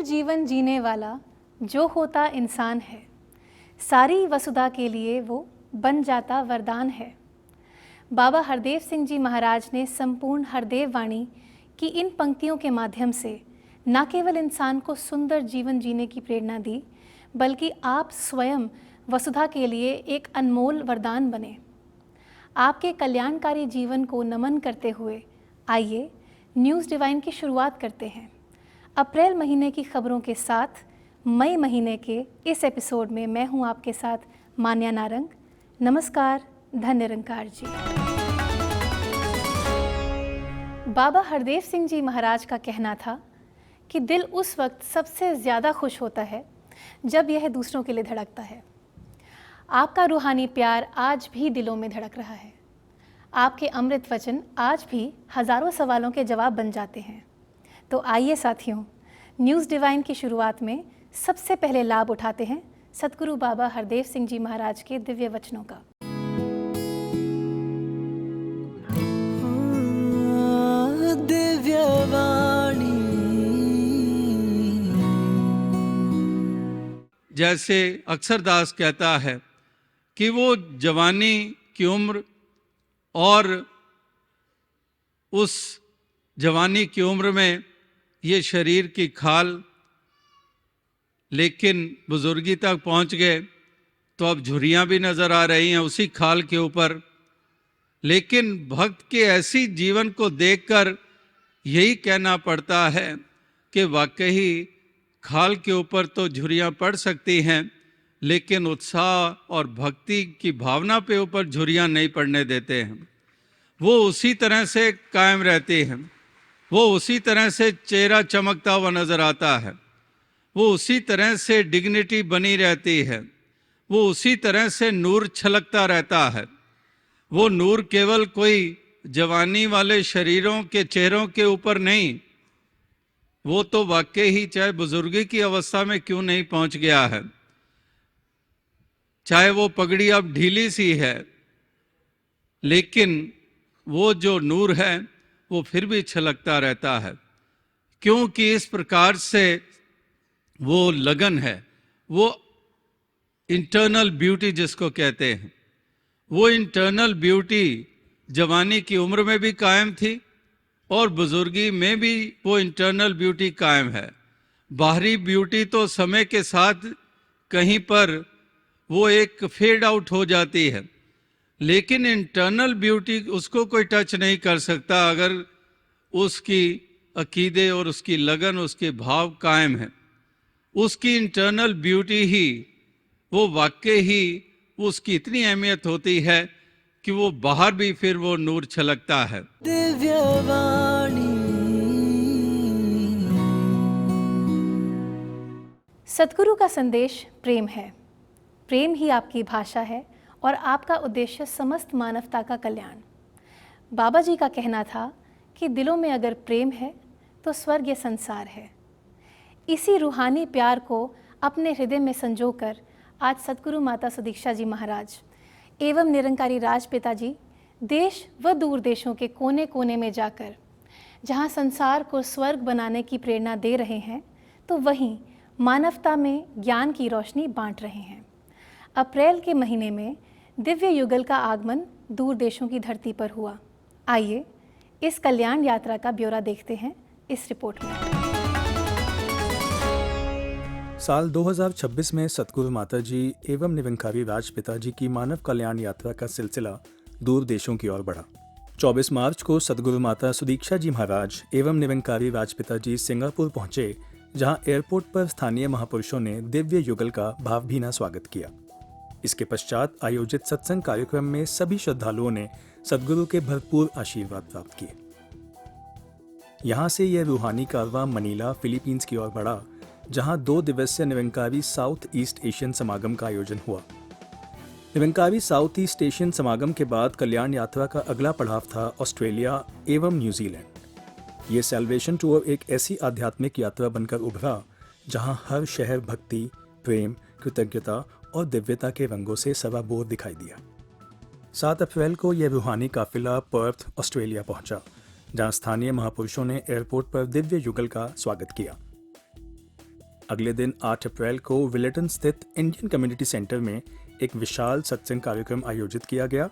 जीवन जीने वाला जो होता इंसान है, सारी वसुधा के लिए वो बन जाता वरदान है। बाबा हरदेव सिंह जी महाराज ने संपूर्ण हरदेव वाणी की इन पंक्तियों के माध्यम से न केवल इंसान को सुंदर जीवन जीने की प्रेरणा दी, बल्कि आप स्वयं वसुधा के लिए एक अनमोल वरदान बने। आपके कल्याणकारी जीवन को नमन करते हुए आइए न्यूज़ डिवाइन की शुरुआत करते हैं। अप्रैल महीने की खबरों के साथ मई महीने के इस एपिसोड में मैं हूं आपके साथ मान्या नारंग। नमस्कार, धन निरंकार जी। बाबा हरदेव सिंह जी महाराज का कहना था कि दिल उस वक्त सबसे ज़्यादा खुश होता है जब यह दूसरों के लिए धड़कता है। आपका रूहानी प्यार आज भी दिलों में धड़क रहा है। आपके अमृत वचन आज भी हज़ारों सवालों के जवाब बन जाते हैं। तो आइए साथियों, न्यूज़ डिवाइन की शुरुआत में सबसे पहले लाभ उठाते हैं सतगुरु बाबा हरदेव सिंह जी महाराज के दिव्य वचनों का। जैसे अक्षरदास कहता है कि वो जवानी की उम्र और उस जवानी की उम्र में ये शरीर की खाल, लेकिन बुजुर्गी तक पहुंच गए तो अब झुर्रियां भी नजर आ रही हैं उसी खाल के ऊपर। लेकिन भक्त के ऐसी जीवन को देखकर यही कहना पड़ता है कि वाकई खाल के ऊपर तो झुर्रियां पड़ सकती हैं, लेकिन उत्साह और भक्ति की भावना पे ऊपर झुर्रियां नहीं पड़ने देते हैं। वो उसी तरह से कायम रहते हैं, वो उसी तरह से चेहरा चमकता हुआ नजर आता है, वो उसी तरह से डिग्निटी बनी रहती है, वो उसी तरह से नूर छलकता रहता है। वो नूर केवल कोई जवानी वाले शरीरों के चेहरों के ऊपर नहीं, वो तो वाकई ही चाहे बुजुर्गी की अवस्था में क्यों नहीं पहुंच गया है, चाहे वो पगड़ी अब ढीली सी है, लेकिन वो जो नूर है वो फिर भी छलकता रहता है, क्योंकि इस प्रकार से वो लगन है, वो इंटरनल ब्यूटी जिसको कहते हैं, वो इंटरनल ब्यूटी जवानी की उम्र में भी कायम थी और बुजुर्गी में भी वो इंटरनल ब्यूटी कायम है। बाहरी ब्यूटी तो समय के साथ कहीं पर वो एक फेड आउट हो जाती है, लेकिन इंटरनल ब्यूटी उसको कोई टच नहीं कर सकता अगर उसकी अकीदे और उसकी लगन, उसके भाव कायम है। उसकी इंटरनल ब्यूटी ही वो वाकई ही उसकी इतनी अहमियत होती है कि वो बाहर भी फिर वो नूर छलकता है। सतगुरु का संदेश प्रेम है। प्रेम ही आपकी भाषा है और आपका उद्देश्य समस्त मानवता का कल्याण। बाबा जी का कहना था कि दिलों में अगर प्रेम है तो स्वर्ग या संसार है। इसी रूहानी प्यार को अपने हृदय में संजोकर आज सतगुरु माता सुदीक्षा जी महाराज एवं निरंकारी राजपिता जी देश व दूर देशों के कोने कोने में जाकर जहां संसार को स्वर्ग बनाने की प्रेरणा दे रहे हैं, तो वहीं मानवता में ज्ञान की रोशनी बांट रहे हैं। अप्रैल के महीने में दिव्य युगल का आगमन दूर देशों की धरती पर हुआ। आइए इस कल्याण यात्रा का ब्यौरा देखते हैं इस रिपोर्ट में। साल 2026 में सतगुरु माता जी एवं निरंकारी राजपिता जी की मानव कल्याण यात्रा का सिलसिला दूर देशों की ओर बढ़ा। 24 मार्च को सतगुरु माता सुदीक्षा जी महाराज एवं निरंकारी राजपिता जी सिंगापुर पहुंचे, जहां एयरपोर्ट पर स्थानीय महापुरुषों ने दिव्य युगल का भावभीना स्वागत किया। इसके पश्चात आयोजित सत्संग कार्यक्रम में सभी श्रद्धालुओं ने सतगुरु के भरपूर आशीर्वाद प्राप्त किए। यहां से यह रूहानी कारवां मनीला, फिलीपींस की ओर बढ़ा, जहां 2 दिवसीय निरंकारी साउथ ईस्ट एशियन समागम का आयोजन हुआ। निरंकारी साउथ ईस्ट एशियन समागम के बाद कल्याण यात्रा का अगला पड़ाव था ऑस्ट्रेलिया एवं न्यूजीलैंड। ये सेलिब्रेशन टूर एक ऐसी आध्यात्मिक यात्रा बनकर उभरा जहां हर शहर भक्ति, प्रेम, कृतज्ञता और दिव्यता के रंगों से सराबोर दिखाई दिया। 7 अप्रैल को यह रूहानी काफिला पर्थ, ऑस्ट्रेलिया पहुंचा, जहां स्थानीय महापुरुषों ने एयरपोर्ट पर दिव्य युगल का स्वागत किया। अगले दिन 8 अप्रैल को विलेटन स्थित इंडियन कम्युनिटी सेंटर में एक विशाल सत्संग कार्यक्रम आयोजित किया गया।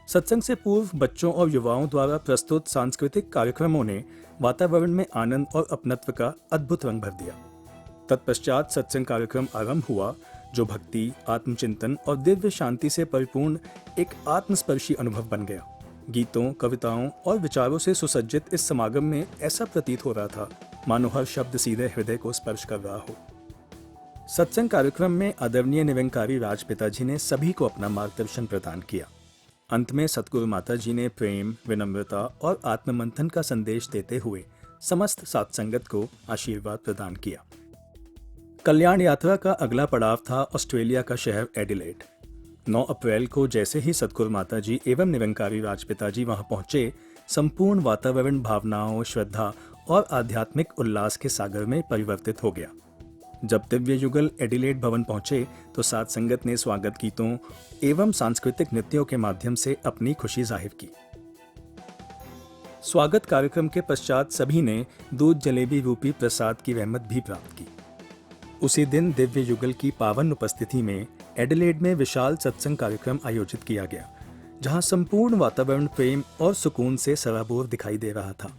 सत्संग से पूर्व बच्चों और युवाओं द्वारा प्रस्तुत सांस्कृतिक कार्यक्रमों ने वातावरण में आनंद और अपनत्व का अद्भुत रंग भर दिया। तत्पश्चात सत्संग कार्यक्रम आरंभ हुआ, जो भक्ति, आत्मचिंतन और दिव्य शांति से परिपूर्ण एक आत्मस्पर्शी अनुभव बन गया। गीतों, कविताओं और विचारों से सुसज्जित इस समागम में ऐसा प्रतीत हो रहा था मानो हर शब्द सीधे हृदय को स्पर्श कर रहा हो। सत्संग कार्यक्रम में आदरणीय निरंकारी राज पिताजी ने सभी को अपना मार्गदर्शन प्रदान किया। अंत में सतगुरु माता जी ने प्रेम, विनम्रता और आत्ममंथन का संदेश देते हुए समस्त साधसंगत को आशीर्वाद प्रदान किया। कल्याण यात्रा का अगला पड़ाव था ऑस्ट्रेलिया का शहर एडिलेड। 9 अप्रैल को जैसे ही सतगुरु माता जी एवं निरंकारी राजपिता जी वहां पहुंचे, संपूर्ण वातावरण भावनाओं, श्रद्धा और आध्यात्मिक उल्लास के सागर में परिवर्तित हो गया। जब दिव्य युगल एडिलेड भवन पहुंचे तो साध संगत ने स्वागत गीतों एवं सांस्कृतिक नृत्यों के माध्यम से अपनी खुशी जाहिर की। स्वागत कार्यक्रम के पश्चात सभी ने दूध जलेबी रूपी प्रसाद की रहमत भी प्राप्त की। उसी दिन दिव्य युगल की पावन उपस्थिति में एडिलेड में विशाल सत्संग कार्यक्रम आयोजित किया गया, जहां संपूर्ण वातावरण प्रेम और सुकून से सराबोर दिखाई दे रहा था।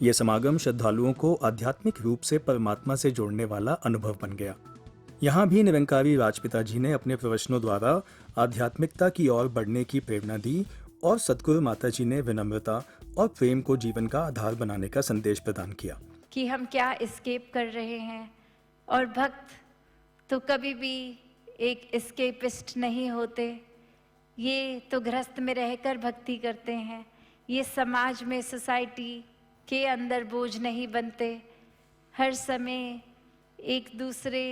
यह समागम श्रद्धालुओं को आध्यात्मिक रूप से परमात्मा से जोड़ने वाला अनुभव बन गया। यहाँ भी निरंकारी राजपिता जी ने अपने प्रवचनों द्वारा आध्यात्मिकता की ओर बढ़ने की प्रेरणा दी और सतगुरु माता जी ने विनम्रता और प्रेम को जीवन का आधार बनाने का संदेश प्रदान किया कि हम क्या एस्केप कर रहे हैं, और भक्त तो कभी भी एक एस्केपिस्ट नहीं होते। ये तो गृहस्थ में रहकर भक्ति करते हैं, ये समाज में, सोसाइटी के अंदर बोझ नहीं बनते। हर समय एक दूसरे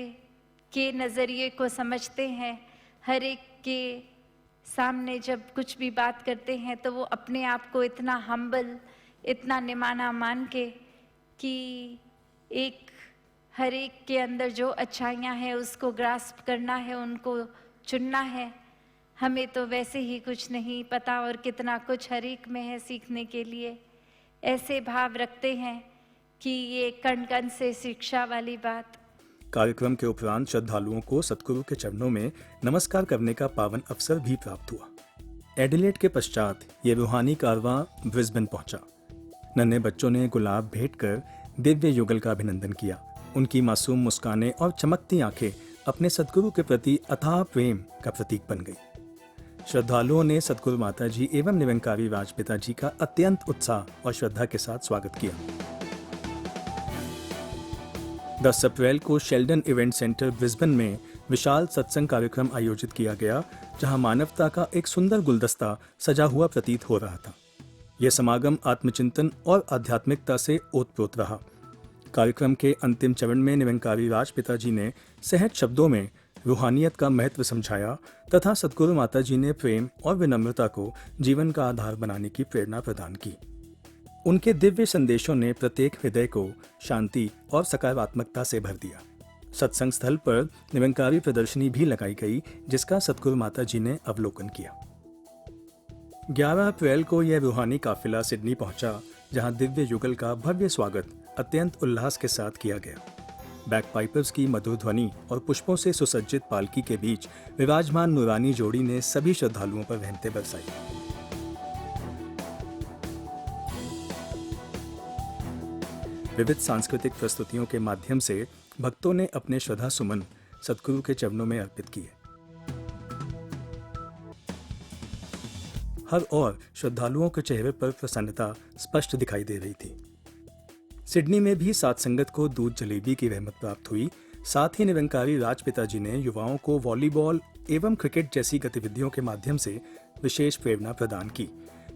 के नज़रिए को समझते हैं। हर एक के सामने जब कुछ भी बात करते हैं तो वो अपने आप को इतना हम्बल, इतना निमाना मान के कि एक हर एक के अंदर जो अच्छाइयाँ हैं उसको ग्रास्प करना है, उनको चुनना है। हमें तो वैसे ही कुछ नहीं पता और कितना कुछ हर एक में है सीखने के लिए। ऐसे भाव रखते हैं कि ये कण कण से शिक्षा वाली बात। कार्यक्रम के उपरांत श्रद्धालुओं को सतगुरु के चरणों में नमस्कार करने का पावन अवसर भी प्राप्त हुआ। एडिलेड के पश्चात ये रूहानी कारवां ब्रिस्बेन पहुंचा। नन्हे बच्चों ने गुलाब भेंट कर दिव्य युगल का अभिनंदन किया। उनकी मासूम मुस्कानें और चमकती आंखें अपने सतगुरु के प्रति अथाह प्रेम का प्रतीक बन गई। श्रद्धालुओं ने सतगुरु माता जी एवं निरंकारी राजपिता जी का अत्यंत उत्साह और श्रद्धा के साथ स्वागत किया। 10 अप्रैल को शेल्डन इवेंट सेंटर ब्रिस्बेन में विशाल सत्संग कार्यक्रम आयोजित किया गया, जहां मानवता का एक सुंदर गुलदस्ता सजा हुआ प्रतीत हो रहा था। यह समागम आत्मचिंतन और आध्यात्मिकता से ओतप्रोत रहा। कार्यक्रम के अंतिम चरण में निरंकारी राजपिता जी ने सहज शब्दों में रूहानियत का महत्व समझाया तथा सतगुरु माता जी ने प्रेम और विनम्रता को जीवन का आधार बनाने की प्रेरणा प्रदान की। उनके दिव्य संदेशों ने प्रत्येक हृदय को शांति और सकारात्मकता से भर दिया। सत्संग स्थल पर निरंकारी प्रदर्शनी भी लगाई गई, जिसका सतगुरु माता जी ने अवलोकन किया। 11 अप्रैल को यह रूहानी काफिला सिडनी पहुंचा, जहां दिव्य युगल का भव्य स्वागत अत्यंत उल्लास के साथ किया गया। बैकपाइपर्स की मधुर ध्वनि और पुष्पों से सुसज्जित पालकी के बीच विराजमान नूरानी जोड़ी ने सभी श्रद्धालुओं पर रहमतें बरसाई। विविध सांस्कृतिक प्रस्तुतियों के माध्यम से भक्तों ने अपने श्रद्धा सुमन सतगुरु के चरणों में अर्पित किए। हर ओर श्रद्धालुओं के चेहरे पर प्रसन्नता स्पष्ट दिखाई दे रही थी। सिडनी में भी साध संगत को दूध जलेबी की रहमत प्राप्त हुई। साथ ही निरंकारी राजपिता जी ने युवाओं को वॉलीबॉल एवं क्रिकेट जैसी गतिविधियों के माध्यम से विशेष प्रेरणा प्रदान की।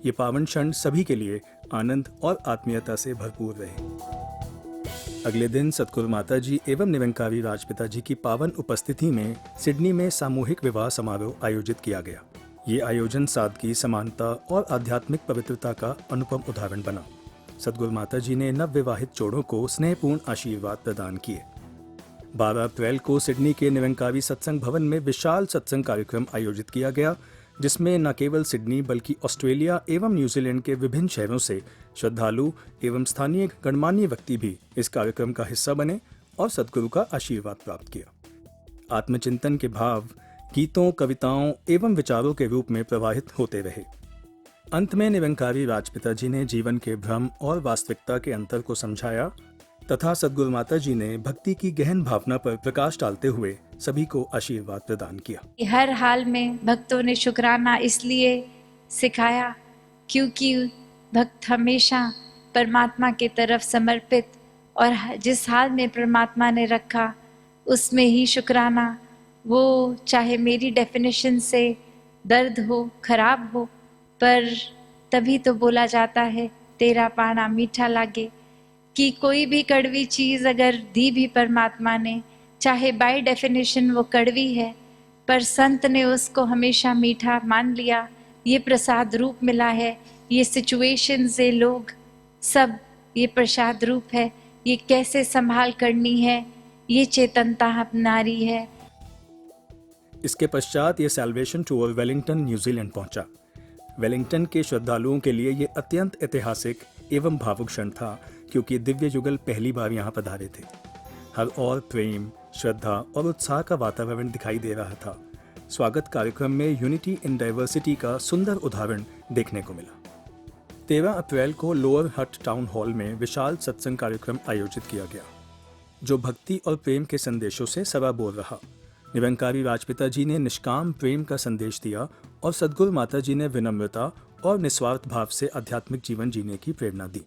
ये पावन क्षण सभी के लिए आनंद और आत्मीयता से भरपूर रहे। अगले दिन सतगुरु माता जी एवं निरंकारी राजपिता जी की पावन उपस्थिति में सिडनी में सामूहिक विवाह समारोह आयोजित किया गया। ये आयोजन सादगी, समानता और आध्यात्मिक पवित्रता का अनुपम उदाहरण बना। सतगुरु माता जी ने नवविवाहित जोड़ों को स्नेहपूर्ण आशीर्वाद प्रदान किए। 12 अप्रैल को सिडनी के निरंकारी सत्संग भवन में विशाल सत्संग कार्यक्रम आयोजित किया गया, जिसमें न केवल सिडनी बल्कि ऑस्ट्रेलिया एवं न्यूजीलैंड के विभिन्न शहरों से श्रद्धालु एवं स्थानीय गणमान्य व्यक्ति भी इस कार्यक्रम का हिस्सा बने और सद्गुरु का आशीर्वाद प्राप्त किया। आत्मचिंतन के भाव गीतों, कविताओं एवं विचारों के रूप में प्रवाहित होते रहे। अंत में निरंकारी राजपिता जी ने जीवन के भ्रम और वास्तविकता के अंतर को समझाया तथा सद्गुरु माता जी ने भक्ति की गहन भावना पर प्रकाश डालते हुए सभी को आशीर्वाद प्रदान किया। हर हाल में भक्तों ने शुक्राना इसलिए सिखाया क्योंकि भक्त हमेशा परमात्मा की तरफ समर्पित और जिस हाल में परमात्मा ने रखा उसमें ही शुक्राना, वो चाहे मेरी डेफिनेशन से दर्द हो, खराब हो, पर तभी तो बोला जाता है तेरा पाना मीठा लागे, कि कोई भी कड़वी चीज़ अगर दी भी परमात्मा ने, चाहे बाय डेफिनेशन वो कड़वी है, पर संत ने उसको हमेशा मीठा मान लिया। ये प्रसाद रूप मिला है, ये सिचुएशन से लोग सब ये प्रसाद रूप है, ये कैसे संभाल करनी है, ये चेतनता अपनारी है। इसके पश्चात ये सैल्वेशन टूर वेलिंगटन, न्यूजीलैंड पहुंचा। वेलिंगटन के श्रद्धालुओं के लिए ये अत्यंत ऐतिहासिक एवं भावुक क्षण था क्योंकि दिव्य युगल पहली बार यहाँ पधारे थे। हर ओर प्रेम, श्रद्धा और उत्साह का वातावरण दिखाई दे रहा था। स्वागत कार्यक्रम में यूनिटी इन डाइवर्सिटी का सुंदर उदाहरण देखने को मिला। 13 अप्रैल को लोअर हट टाउन हॉल में विशाल सत्संग कार्यक्रम आयोजित किया गया जो भक्ति और प्रेम के संदेशों से सराबोर रहा। निरंकारी राजपिता जी ने निष्काम प्रेम का संदेश दिया और सद्गुरु माता जी ने विनम्रता और निस्वार्थ भाव से आध्यात्मिक जीवन जीने की प्रेरणा दी।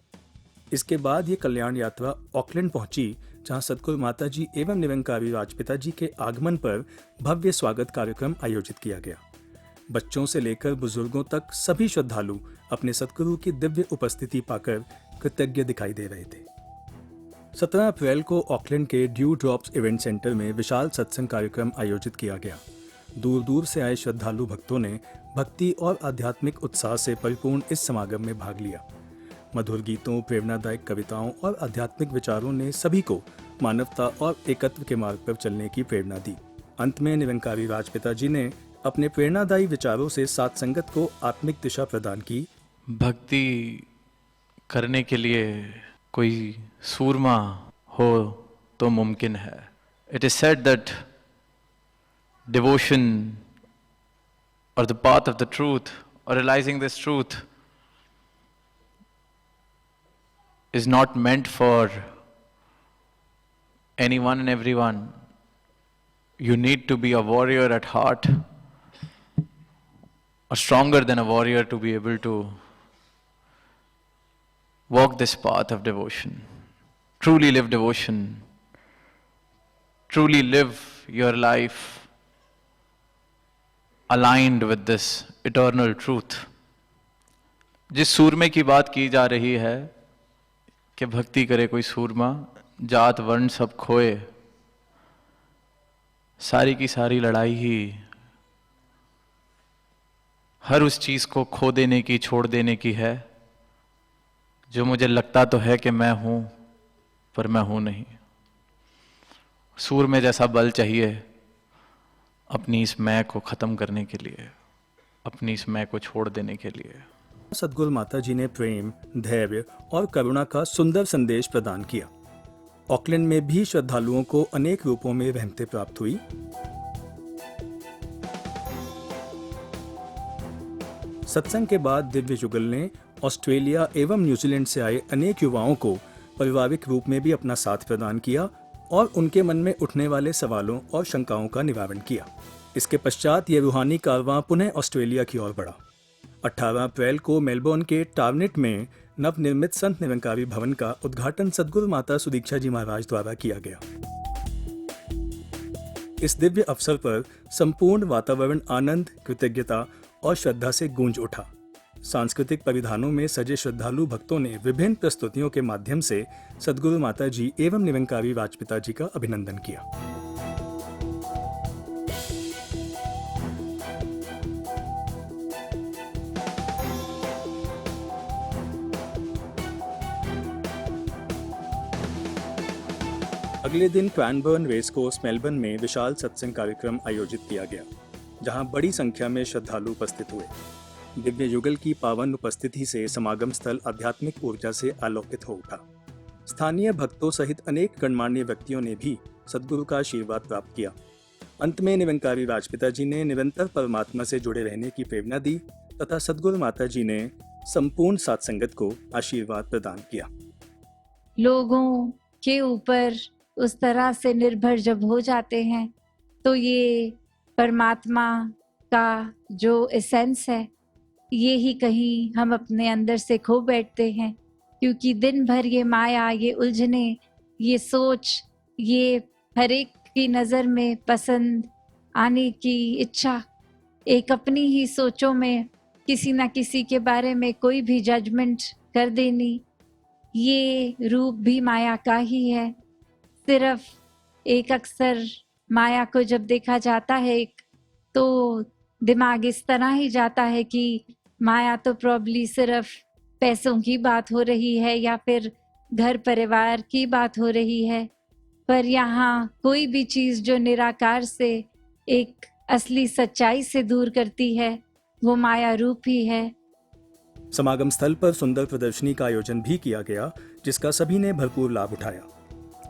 इसके बाद ये कल्याण यात्रा ऑकलैंड पहुंची जहां सद्गुरु माता जी एवं निरंकारी राजपिता जी के आगमन पर भव्य स्वागत कार्यक्रम आयोजित किया गया। बच्चों से लेकर बुजुर्गों तक सभी श्रद्धालु अपने सद्गुरु की दिव्य उपस्थिति पाकर कृतज्ञ दिखाई दे रहे थे। 17 अप्रैल को ऑकलैंड के ड्यू ड्रॉप्स इवेंट सेंटर में विशाल सत्संग कार्यक्रम आयोजित किया गया। दूर दूर से आए श्रद्धालु भक्तों ने भक्ति और आध्यात्मिक उत्साह से परिपूर्ण इस समागम में भाग लिया। मधुर गीतों, प्रेरणादायक कविताओं और आध्यात्मिक विचारों ने सभी को मानवता और एकत्व के मार्ग पर चलने की प्रेरणा दी। अंत में निरंकारी राजपिता जी ने अपने प्रेरणादायी विचारों से साथ संगत को आत्मिक दिशा प्रदान की। भक्ति करने के लिए कोई सूरमा हो तो मुमकिन है। It is said that devotion और the path of the truth और realising this truth is not meant for anyone and everyone. You need to be a warrior at heart, or stronger than a warrior to be able to walk this path of devotion. Truly live devotion. Truly live your life aligned with this eternal truth. जिस सूरमे की बात की जा रही है कि भक्ति करे कोई सूरमा, जात वर्ण सब खोए, सारी की सारी लड़ाई ही हर उस चीज को खो देने की, छोड़ देने की है जो मुझे लगता तो है कि मैं हूं पर मैं हूं नहीं। सूर में जैसा बल चाहिए अपनी इस मैं को खत्म करने के लिए, अपनी इस मैं को छोड़ देने के लिए। सद्गुरु माता जी ने प्रेम, धैर्य और करुणा का सुंदर संदेश प्रदान किया। ऑकलैंड में भी श्रद्धालुओं को अनेक रूपों में रहमतें प्राप्त हुई। सत्संग के बाद दिव्य जुगल ने ऑस्ट्रेलिया एवं न्यूजीलैंड से आए अनेक युवाओं को पारिवारिक रूप में भी अपना साथ प्रदान किया और उनके मन में उठने वाले सवालों और शंकाओं का निवारण किया। इसके पश्चात ये रूहानी कारवां पुनः ऑस्ट्रेलिया की ओर बढ़ा। 18 अप्रैल को मेलबोर्न के टार्नेट में नवनिर्मित संत निरंकारी भवन का उद्घाटन सद्गुरु माता सुदीक्षा जी महाराज द्वारा किया गया। इस दिव्य अवसर पर संपूर्ण वातावरण आनंद, कृतज्ञता और श्रद्धा से गूंज उठा। सांस्कृतिक परिधानों में सजे श्रद्धालु भक्तों ने विभिन्न प्रस्तुतियों के माध्यम से सद्गुरु माता जी एवं निरंकारी राजपिता जी का अभिनंदन किया। अगले दिन क्रैनबर्न रेस कोर्स मेलबर्न में विशाल सत्संग कार्यक्रम आयोजित किया गया, जहां बड़ी संख्या में श्रद्धालु उपस्थित हुए। दिव्य युगल की पावन उपस्थिति से समागम स्थल आध्यात्मिक ऊर्जा से आलोकित हो उठा। स्थानीय भक्तों सहित अनेक गणमान्य व्यक्तियों ने भी सद्गुरु का आशीर्वाद प्राप्त किया। अंत में निरंकारी राजपिता जी ने निरंतर परमात्मा से जुड़े रहने की प्रेरणा दी तथा सद्गुरु माता जी ने संपूर्ण साथ संगत को आशीर्वाद प्रदान किया। लोगों के ऊपर उस तरह से निर्भर जब हो जाते हैं तो ये परमात्मा का जो एसेंस है ये ही कहीं हम अपने अंदर से खो बैठते हैं, क्योंकि दिन भर ये माया, ये उलझने, ये सोच, ये हर एक की नज़र में पसंद आने की इच्छा, एक अपनी ही सोचों में किसी ना किसी के बारे में कोई भी जजमेंट कर देनी, ये रूप भी माया का ही है। सिर्फ एक अक्सर माया को जब देखा जाता है तो दिमाग इस तरह ही जाता है कि माया तो प्रॉब्ली सिर्फ पैसों की बात हो रही है या फिर घर परिवार की बात हो रही है, पर यहाँ कोई भी चीज़ जो निराकार से एक असली सच्चाई से दूर करती है वो माया रूप ही है। समागम स्थल पर सुंदर प्रदर्शनी का आयोजन भी किया गया, जिसका सभी ने भरपूर लाभ उठाया।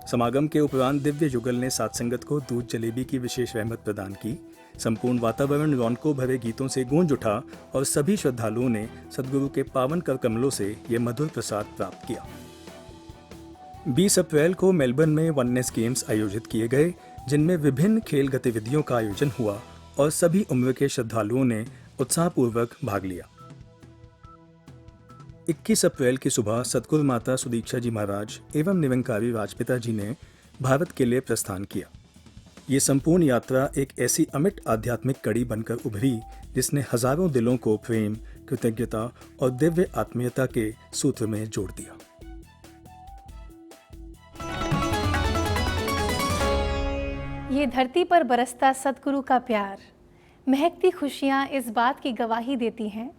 समागम के उपरांत दिव्य युगल ने साथ संगत को दूध जलेबी की विशेष रहमत प्रदान की। संपूर्ण वातावरण रौनकों भरे गीतों से गूंज उठा और सभी श्रद्धालुओं ने सद्गुरु के पावन कर कमलों से ये मधुर प्रसाद प्राप्त किया। 20 अप्रैल को मेलबर्न में वननेस गेम्स आयोजित किए गए, जिनमें विभिन्न खेल गतिविधियों का आयोजन हुआ और सभी उम्र के श्रद्धालुओं ने उत्साहपूर्वक भाग लिया। 21 अप्रैल की सुबह सतगुरु माता सुदीक्षा जी महाराज एवं निरंकारी राजपिता जी ने भारत के लिए प्रस्थान किया। ये संपूर्ण यात्रा एक ऐसी अमिट आध्यात्मिक कड़ी बनकर उभरी जिसने हजारों दिलों को प्रेम, कृतज्ञता और दिव्य आत्मीयता के सूत्र में जोड़ दिया। ये धरती पर बरसता सतगुरु का प्यार, महकती खुशियाँ इस बात की गवाही देती हैं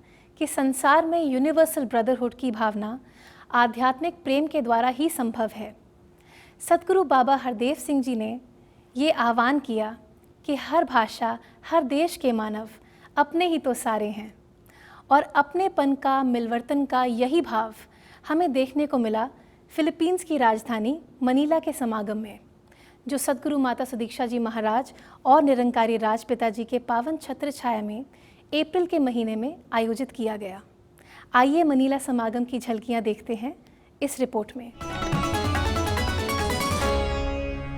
कि संसार में यूनिवर्सल ब्रदरहुड की भावना आध्यात्मिक प्रेम के द्वारा ही संभव है। सतगुरु बाबा हरदेव सिंह जी ने ये आह्वान किया कि हर भाषा, हर देश के मानव अपने ही तो सारे हैं, और अपनेपन का, मिलवर्तन का यही भाव हमें देखने को मिला फिलीपींस की राजधानी मनीला के समागम में, जो सद्गुरु माता सुदीक्षा जी महाराज और निरंकारी राजपिता जी के पावन छत्र छाया में अप्रैल के महीने में आयोजित किया गया। आइए मनीला समागम की झलकियां देखते हैं इस रिपोर्ट में।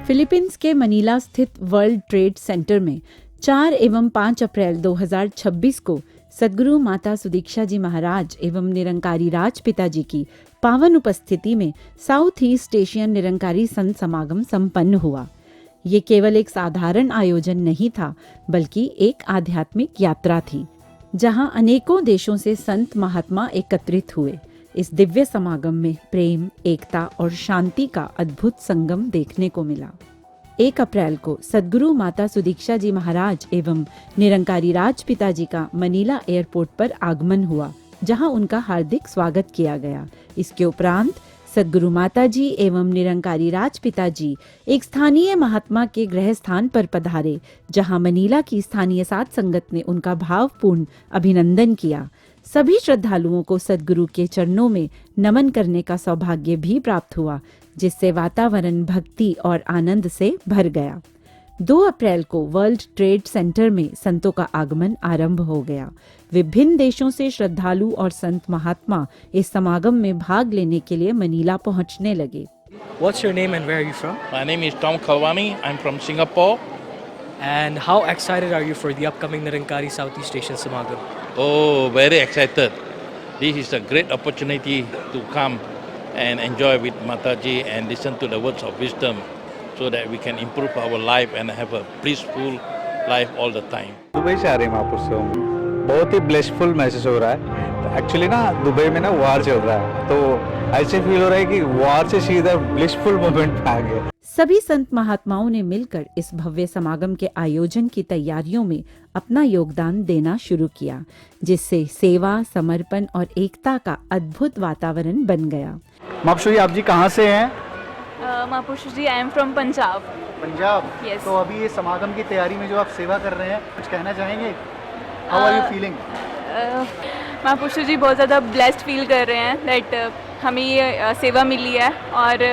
फिलीपींस के मनीला स्थित वर्ल्ड ट्रेड सेंटर में 4 एवं 5 अप्रैल 2026 को सद्गुरु माता सुदीक्षा जी महाराज एवं निरंकारी राजपिता जी की पावन उपस्थिति में साउथ ईस्ट एशियन निरंकारी संत समागम संपन्न हुआ। ये केवल एक साधारण आयोजन नहीं था, बल्कि एक आध्यात्मिक यात्रा थी, जहां अनेकों देशों से संत महात्मा एकत्रित हुए। इस दिव्य समागम में प्रेम, एकता और शांति का अद्भुत संगम देखने को मिला। 1 अप्रैल को सद्गुरु माता सुदीक्षा जी महाराज एवं निरंकारी राजपिता जी का मनीला एयरपोर्ट पर आगमन हुआ, जहां उनका हार्दिक स्वागत किया गया। इसके उपरांत सद्गुरु माता जी एवं निरंकारी राजपिता जी एक स्थानीय महात्मा के गृह स्थान पर पधारे, जहां मनीला की स्थानीय साध संगत ने उनका भावपूर्ण अभिनंदन किया। सभी श्रद्धालुओं को सद्गुरु के चरणों में नमन करने का सौभाग्य भी प्राप्त हुआ, जिससे वातावरण भक्ति और आनंद से भर गया। 2 अप्रैल को वर्ल्ड ट्रेड सेंटर में संतों का आगमन आरंभ हो गया। विभिन्न देशों से श्रद्धालु और संत महात्मा इस समागम में भाग लेने के लिए मनीला पहुंचने लगे। What's your name and where are you from? My name is Tom Kalwani. I'm from Singapore. And how excited are you for the upcoming Nirankari Southeast Asian Samagam? Oh, very excited. This is a great opportunity to come and enjoy with Mataji and listen to the words of wisdom so that we can improve our life and have a peaceful life all the time. Dubai से आ रहे हैं महापुरुष से हम, बहुत ही blessful महसूस हो रहा है। एक्चुअली ना दुबई में ना वार चल रहा है, तो ऐसे फील हो रहा है कि वार से सीधा ब्लिसफुल मोमेंट आ गया। सभी संत महात्माओं ने मिलकर इस भव्य समागम के आयोजन की तैयारियों में अपना योगदान देना शुरू किया, जिससे सेवा, समर्पण और एकता का अद्भुत वातावरण बन गया। महापुरुष जी, आप जी कहाँ से हैं? महापुरुष जी, I am from Punjab. Punjab? Yes. तो अभी ये समागम की तैयारी में जो आप सेवा कर रहे हैं, कुछ कहना चाहेंगे? How are you feeling? महापुरुष जी बहुत ज़्यादा ब्लेस्ड फील कर रहे हैं दैट हमें ये सेवा मिली है और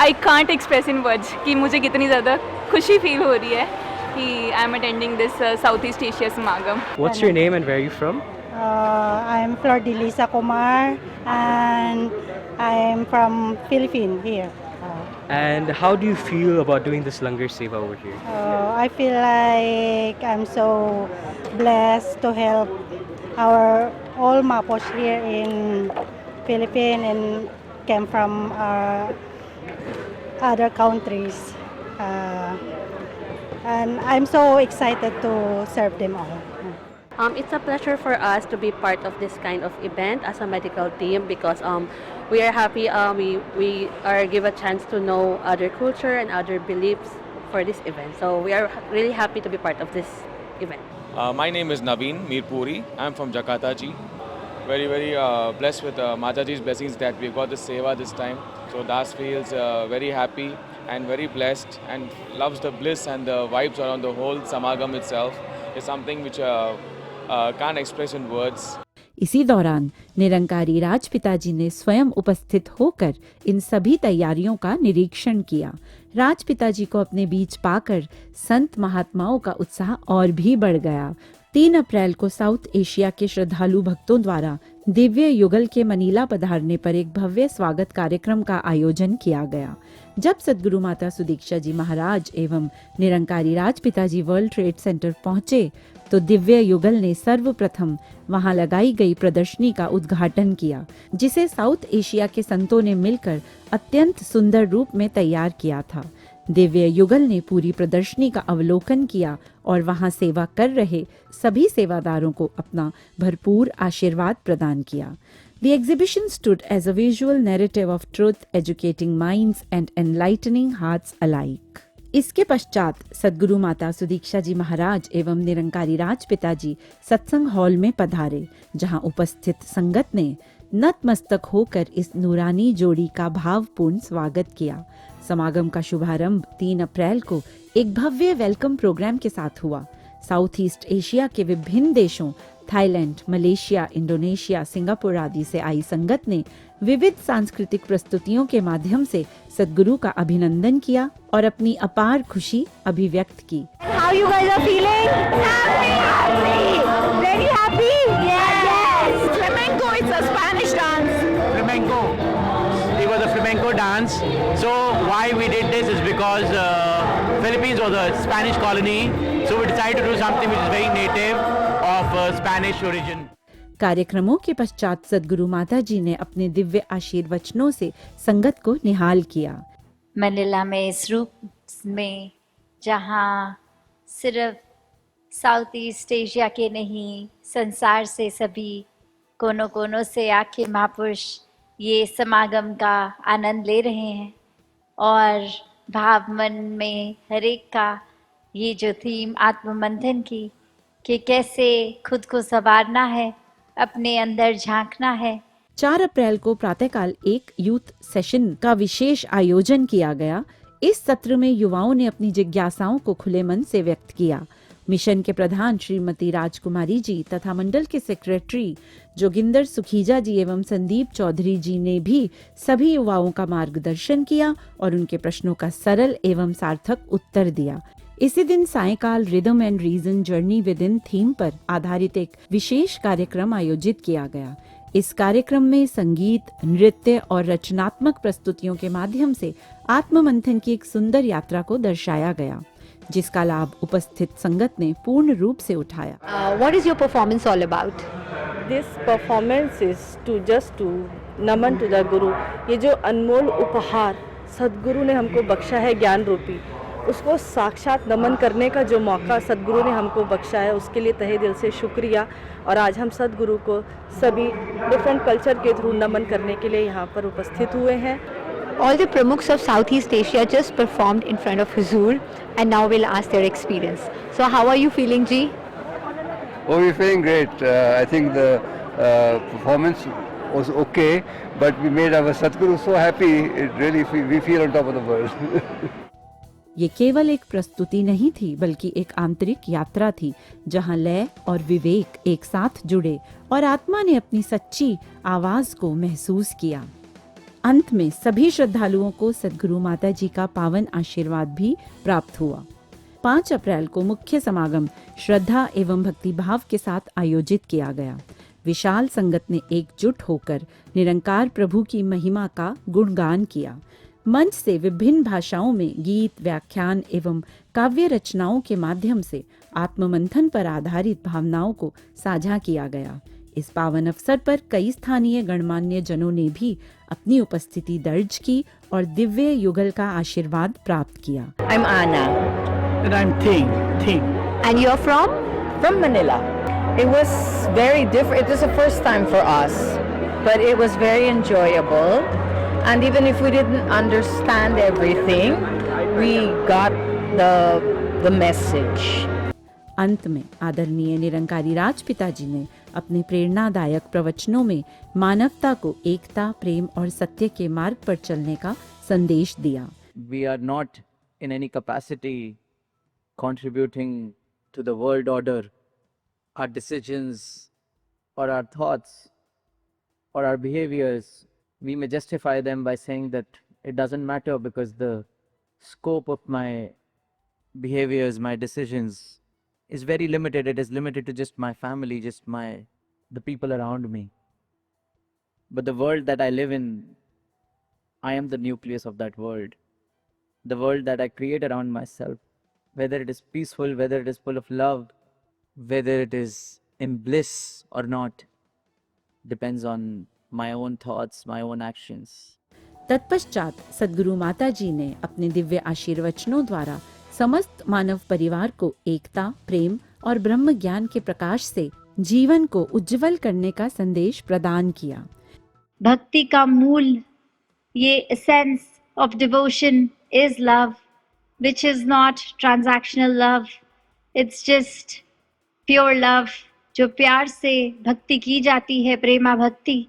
I can't express in words कि मुझे कितनी ज़्यादा खुशी फील हो रही है कि I am attending this south east Asia समागम. What's your name and where are you from? I'm Flor de Lisa Kumar and I'm from Philippines here. And how do you feel about doing this Langar Seva over here? I feel like I'm so blessed to help all Mapuche here in Philippines and came from other countries. And I'm so excited to serve them all. It's a pleasure for us to be part of this kind of event as a medical team because we are happy we are given a chance to know other culture and other beliefs for this event. So we are really happy to be part of this event. My name is Naveen Mirpuri. I'm from Jakarta ji. Very blessed with Mataji's blessings that we got the seva this time. So Das feels very happy and very blessed and loves the bliss and the vibes around the whole Samagam itself. It's something which can't express in words. इसी दौरान निरंकारी राजपिता जी ने स्वयं उपस्थित होकर इन सभी तैयारियों का निरीक्षण किया. राजपिता जी को अपने बीच पाकर संत महात्माओं का उत्साह और भी बढ़ गया. 3 अप्रैल को साउथ एशिया के श्रद्धालु भक्तों द्वारा दिव्य युगल के मनीला पधारने पर एक भव्य स्वागत कार्यक्रम का आयोजन किया गया. जब सद्गुरु माता सुदीक्षा जी महाराज एवं निरंकारी राजपिता जी वर्ल्ड ट्रेड सेंटर पहुंचे तो दिव्य युगल ने सर्वप्रथम वहां लगाई गई प्रदर्शनी का उद्घाटन किया, जिसे साउथ एशिया के संतों ने मिलकर अत्यंत सुंदर रूप में तैयार किया था. दिव्य युगल ने पूरी प्रदर्शनी का अवलोकन किया और वहां सेवा कर रहे सभी सेवादारों को अपना भरपूर आशीर्वाद प्रदान किया. The exhibition stood as a visual narrative of truth, educating minds and enlightening hearts alike. इसके पश्चात सद्गुरु माता सुदीक्षा जी महाराज एवं निरंकारी राजपिता जी सत्संग हॉल में पधारे, जहां उपस्थित संगत ने नतमस्तक होकर इस नूरानी जोड़ी का भावपूर्ण स्वागत किया. समागम का शुभारंभ 3 अप्रैल को एक भव्य वेलकम प्रोग्राम के साथ हुआ. साउथ ईस्ट एशिया के विभिन्न देशों थाईलैंड, मलेशिया, इंडोनेशिया, सिंगापुर आदि से आई संगत ने विविध सांस्कृतिक प्रस्तुतियों के माध्यम से सद्गुरु का अभिनंदन किया और अपनी अपार खुशी अभिव्यक्त की. How you guys are feeling? Happy! Very happy? Yes! Flamenco is a Spanish dance. Flamenco. It was a flamenco dance. So why we did this is because Philippines was a Spanish colony. So we decided to do something which is very native of Spanish origin. कार्यक्रमों के पश्चात सद्गुरु माता जी ने अपने दिव्य आशीर्वचनों से संगत को निहाल किया. मनीला में इस रूप में जहाँ सिर्फ साउथ ईस्ट एशिया के नहीं, संसार से सभी कोनों कोनों से आके महापुरुष ये समागम का आनंद ले रहे हैं और भाव मन में हर एक का ये जो थीम आत्ममंथन की कि कैसे खुद को संवारना है, अपने अंदर झांकना है. 4 अप्रैल को प्रातःकाल एक यूथ सेशन का विशेष आयोजन किया गया. इस सत्र में युवाओं ने अपनी जिज्ञासाओं को खुले मन से व्यक्त किया. मिशन के प्रधान श्रीमती राजकुमारी जी तथा मंडल के सेक्रेटरी जोगिंदर सुखीजा जी एवं संदीप चौधरी जी ने भी सभी युवाओं का मार्गदर्शन किया और उनके प्रश्नों का सरल एवं सार्थक उत्तर दिया. इसी दिन सायंकाल rhythm and reason journey within theme पर आधारित एक विशेष कार्यक्रम आयोजित किया गया. इस कार्यक्रम में संगीत, नृत्य और रचनात्मक प्रस्तुतियों के माध्यम से आत्ममंथन की एक सुंदर यात्रा को दर्शाया गया, जिसका लाभ उपस्थित संगत ने पूर्ण रूप से उठाया. What is your performance all about? This performance is to नमन टू द गुरु. ये जो अनमोल उपहार सद्गुरु ने हमको बख्शा है ज्ञान रूपी, उसको साक्षात नमन करने का जो मौका सद्गुरु ने हमको बख्शा है, उसके लिए तहे दिल से शुक्रिया. और आज हम सद्गुरु को सभी डिफरेंट कल्चर के थ्रू नमन करने के लिए यहाँ पर उपस्थित हुए हैं. All the Pramukhs of Southeast Asia just performed in front of Huzur and now we'll ask their experience. So how are you feeling, Ji? Oh, we're feeling great. I think the performance was okay, but we made our Sadguru so happy. It really we feel on top of the world. ये केवल एक प्रस्तुति नहीं थी, बल्कि एक आंतरिक यात्रा थी, जहां लय और विवेक एक साथ जुड़े और आत्मा ने अपनी सच्ची आवाज को महसूस किया। अंत में सभी श्रद्धालुओं को सद्गुरु माता जी का पावन आशीर्वाद भी प्राप्त हुआ। 5 अप्रैल को मुख्य समागम श्रद्धा एवं भक्तिभाव के साथ आयोजित किया गया। विशाल संगत ने एकजुट होकर निरंकार प्रभु की महिमा का गुणगान किया। मंच से विभिन्न भाषाओं में गीत, व्याख्यान एवं काव्य रचनाओं के माध्यम से आत्ममंथन पर आधारित भावनाओं को साझा किया गया। इस पावन अवसर पर कई स्थानीय गणमान्य जनों ने भी अपनी उपस्थिति दर्ज की और दिव्य युगल का आशीर्वाद प्राप्त किया। I'm Anna. And I'm Ting. And you're from? From Manila. It was very different. It was the first time for us, but it was very enjoyable. And even if we didn't understand everything, we got the message. अंत में आदरणीय निरंकारी राजपिता जी ने अपने प्रेरणादायक प्रवचनों में मानवता को एकता, प्रेम और सत्य के मार्ग पर चलने का संदेश दिया। We are not in any capacity contributing to the world order. Our decisions or our thoughts or our behaviors, we may justify them by saying that it doesn't matter because the scope of my behaviors, my decisions is very limited. It is limited to just my family, just the people around me. But the world that I live in, I am the nucleus of that world. The world that I create around myself, whether it is peaceful, whether it is full of love, whether it is in bliss or not, depends on my own thoughts, my own actions. तत्पश्चात सद्गुरु माता जी ने अपने दिव्य आशीर्वचनों द्वारा समस्त मानव परिवार को एकता, प्रेम और ब्रह्म ज्ञान के प्रकाश से जीवन को उज्जवल करने का संदेश प्रदान किया। भक्ति का मूल, ये essence of devotion is love, which is not transactional love. It's just pure love. जो प्यार से भक्ति की जाती है, प्रेमा भक्ति,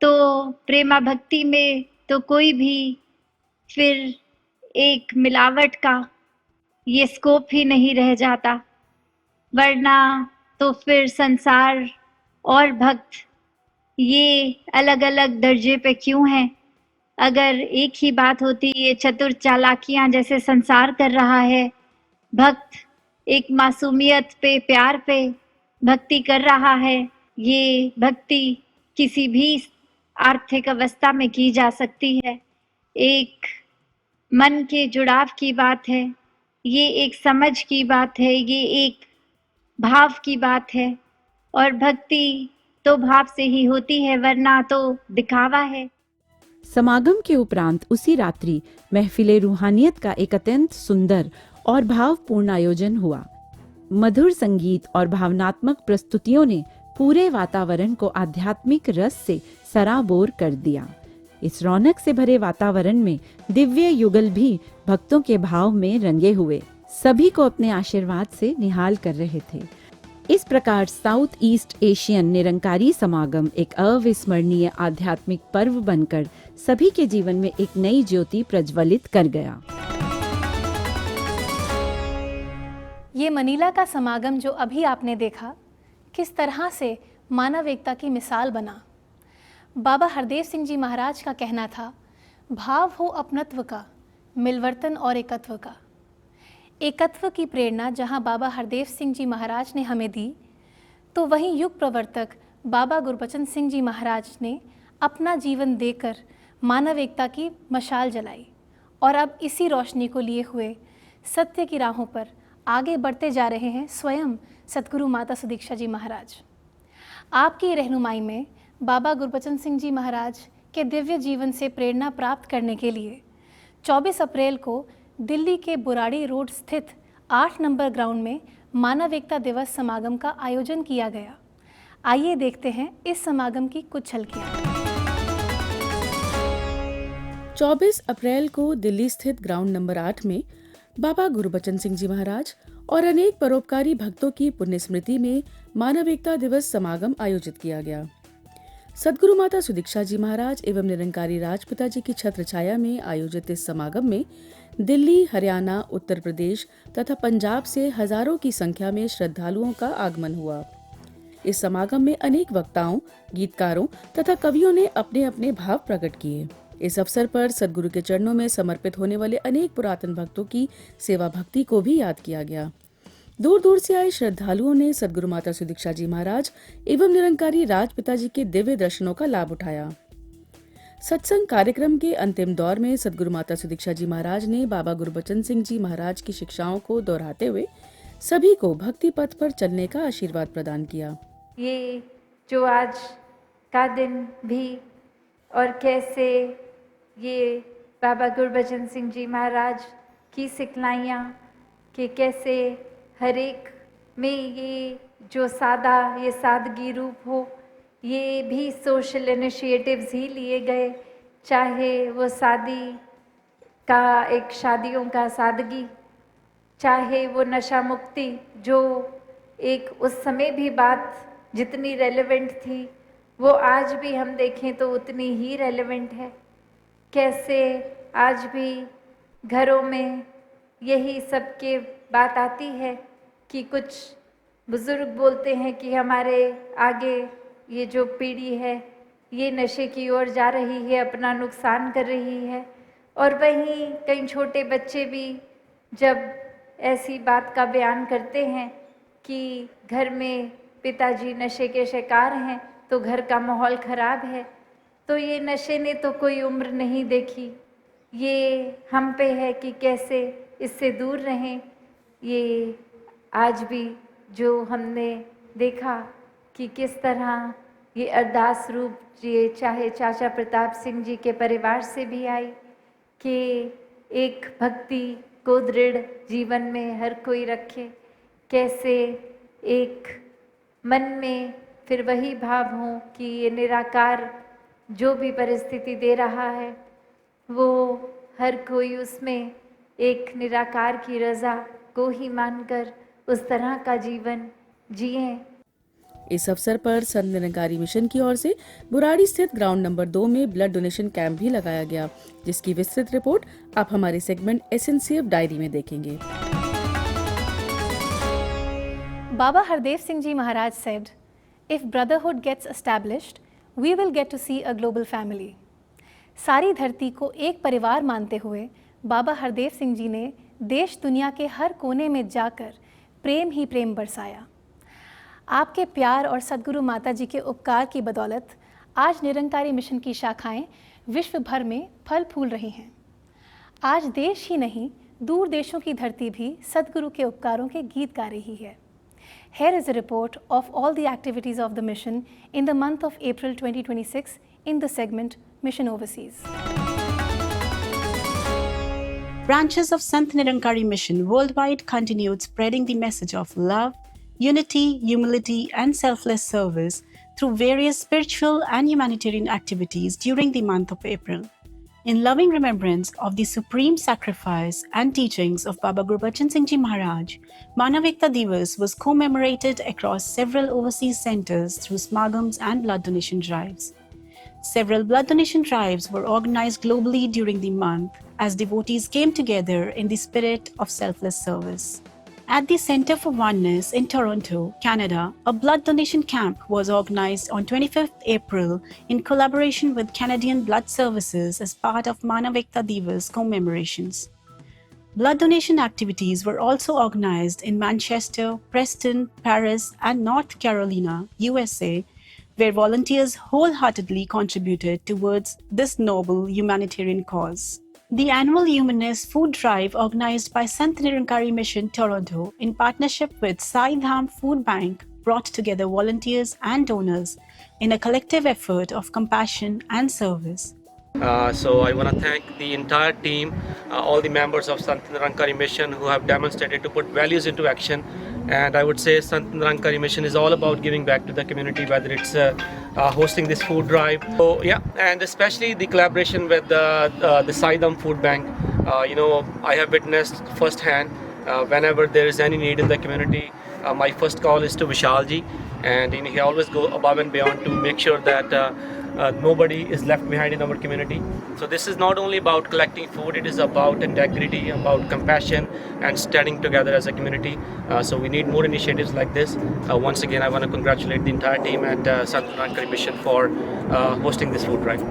तो प्रेमा भक्ति में तो कोई भी फिर एक मिलावट का ये स्कोप ही नहीं रह जाता, वरना तो फिर संसार और भक्त ये अलग अलग दर्जे पे क्यों हैं? अगर एक ही बात होती, ये चतुर चालाकियां जैसे संसार कर रहा है, भक्त एक मासूमियत पे, प्यार पे भक्ति कर रहा है, ये भक्ति किसी भी आर्थिक अवस्था में की जा सकती है। एक मन के जुड़ाव की बात है, ये एक समझ की बात है, ये एक भाव की बात है, और भक्ति तो भाव से ही होती है, वरना तो दिखावा है। समागम के उपरांत उसी रात्रि महफिले रूहानियत का एक अत्यंत सुंदर और भावपूर्ण आयोजन हुआ। मधुर संगीत और भावनात्मक प्रस्तुतियों ने पूरे वातावरण को आध्यात्मिक रस से सराबोर कर दिया। इस रौनक से भरे वातावरण में दिव्य युगल भी भक्तों के भाव में रंगे हुए सभी को अपने आशीर्वाद से निहाल कर रहे थे। इस प्रकार साउथ ईस्ट एशियन निरंकारी समागम एक अविस्मरणीय आध्यात्मिक पर्व बनकर सभी के जीवन में एक नई ज्योति प्रज्वलित कर गया। ये मनीला का समागम जो अभी आपने देखा, किस तरह से मानव एकता की मिसाल बना। बाबा हरदेव सिंह जी महाराज का कहना था, भाव हो अपनत्व का, मिलवर्तन और एकत्व का। एकत्व की प्रेरणा जहां बाबा हरदेव सिंह जी महाराज ने हमें दी, तो वहीं युग प्रवर्तक बाबा गुरबचन सिंह जी महाराज ने अपना जीवन देकर मानव एकता की मशाल जलाई, और अब इसी रोशनी को लिए हुए सत्य की राहों पर आगे बढ़ते जा रहे हैं स्वयं सतगुरु माता सुदीक्षा जी महाराज। आपकी रहनुमाई में बाबा गुरबचन सिंह जी महाराज के दिव्य जीवन से प्रेरणा प्राप्त करने के लिए 24 अप्रैल को दिल्ली के बुराड़ी रोड स्थित 8 नंबर ग्राउंड में मानव एकता दिवस समागम का आयोजन किया गया। आइए देखते हैं इस समागम की कुछ झलकियां। 24 अप्रैल को दिल्ली स्थित ग्राउंड नंबर 8 में बाबा गुरबचन सिंह जी महाराज और अनेक परोपकारी भक्तों की पुण्य स्मृति में मानव एकता दिवस समागम आयोजित किया गया। सद्गुरु माता सुदीक्षा जी महाराज एवं निरंकारी राजपिता जी की छत्र छाया में आयोजित इस समागम में दिल्ली, हरियाणा, उत्तर प्रदेश तथा पंजाब से हजारों की संख्या में श्रद्धालुओं का आगमन हुआ। इस समागम में अनेक वक्ताओं, गीतकारों तथा कवियों ने अपने अपने भाव प्रकट किए। इस अवसर पर सद्गुरु के चरणों में समर्पित होने वाले अनेक पुरातन भक्तों की सेवा भक्ति को भी याद किया गया। दूर दूर से आए श्रद्धालुओं ने सद्गुरु माता सुदीक्षा जी महाराज एवं निरंकारी राजपिता जी के दिव्य दर्शनों का लाभ उठाया। सत्संग कार्यक्रम के अंतिम दौर में सद्गुरु माता सुदीक्षा जी महाराज ने बाबा गुरबचन सिंह जी महाराज की शिक्षाओं को दोहराते हुए सभी को भक्ति पथ पर चलने का आशीर्वाद प्रदान किया। ये जो आज का दिन भी और कैसे ये बाबा गुरबचन सिंह जी महाराज की सिखलाइयाँ कि कैसे हर एक में ये जो ये सादगी रूप हो, ये भी सोशल इनिशिएटिव्स ही लिए गए, चाहे वो शादियों का सादगी, चाहे वो नशा मुक्ति, जो एक उस समय भी बात जितनी रेलेवेंट थी वो आज भी हम देखें तो उतनी ही रेलेवेंट है। कैसे आज भी घरों में यही सबके बात आती है कि कुछ बुजुर्ग बोलते हैं कि हमारे आगे ये जो पीढ़ी है ये नशे की ओर जा रही है, अपना नुकसान कर रही है, और वहीं कई छोटे बच्चे भी जब ऐसी बात का बयान करते हैं कि घर में पिताजी नशे के शिकार हैं तो घर का माहौल ख़राब है, तो ये नशे ने तो कोई उम्र नहीं देखी। ये हम पे है कि कैसे इससे दूर रहें। ये आज भी जो हमने देखा कि किस तरह ये अरदास रूप ये चाहे चाचा प्रताप सिंह जी के परिवार से भी आई कि एक भक्ति को दृढ़ जीवन में हर कोई रखे, कैसे एक मन में फिर वही भाव हो कि ये निराकार जो भी परिस्थिति दे रहा है वो हर कोई उसमें एक निराकार की रज़ा को ही मानकर उस तरह का जीवन जिए। इस अवसर पर संत निरंकारी मिशन की ओर से बुराड़ी स्थित ग्राउंड नंबर 2 में ब्लड डोनेशन कैंप भी लगाया गया, जिसकी विस्तृत रिपोर्ट आप हमारे सेगमेंट एसएनसीएफ डायरी में देखेंगे। Baba Hardev Singh Ji Maharaj said, "If brotherhood gets established, we will get to see a global family." सारी धरती को एक परिवार मानते हुए बाबा हरदेव सिंह जी ने देश दुनिया के हर कोने में जाकर प्रेम ही प्रेम बरसाया। आपके प्यार और सद्गुरु माता जी के उपकार की बदौलत आज निरंकारी मिशन की शाखाएं विश्व भर में फल फूल रही हैं। आज देश ही नहीं, दूर देशों की धरती भी सद्गुरु के उपकारों के गीत गा रही है। Here is a report of all the activities of the mission in the month of April 2026 in the segment Mission Overseas. Branches of Sant Nirankari Mission worldwide continued spreading the message of love, unity, humility, and selfless service through various spiritual and humanitarian activities during the month of April. In loving remembrance of the supreme sacrifice and teachings of Baba Gurbachan Singh Ji Maharaj, Manav Ekta Divas was commemorated across several overseas centers through smagams and blood donation drives. Several blood donation drives were organized globally during the month as devotees came together in the spirit of selfless service. At the Center for Oneness in Toronto, Canada, a blood donation camp was organized on 25th April in collaboration with Canadian Blood Services as part of Manav Ekta Divas commemorations. Blood donation activities were also organized in Manchester, Preston, Paris, and North Carolina, USA, where volunteers wholeheartedly contributed towards this noble humanitarian cause. The annual Humanist Food Drive organized by Sant Nirankari Mission Toronto in partnership with Sai Dham Food Bank brought together volunteers and donors in a collective effort of compassion and service. So I want to thank the entire team, all the members of Sant Nirankari Mission who have demonstrated to put values into action. And I would say Sant Nirankari Mission is all about giving back to the community, whether it's hosting this food drive. So yeah, and especially the collaboration with the Sai Dham Food Bank. I have witnessed firsthand whenever there is any need in the community, my first call is to Vishalji, and he always go above and beyond to make sure that nobody is left behind in our community. So this is not only about collecting food, it is about integrity, about compassion, and standing together as a community. So we need more initiatives like this. Once again, I want to congratulate the entire team at Sant Nirankari Mission for hosting this food drive.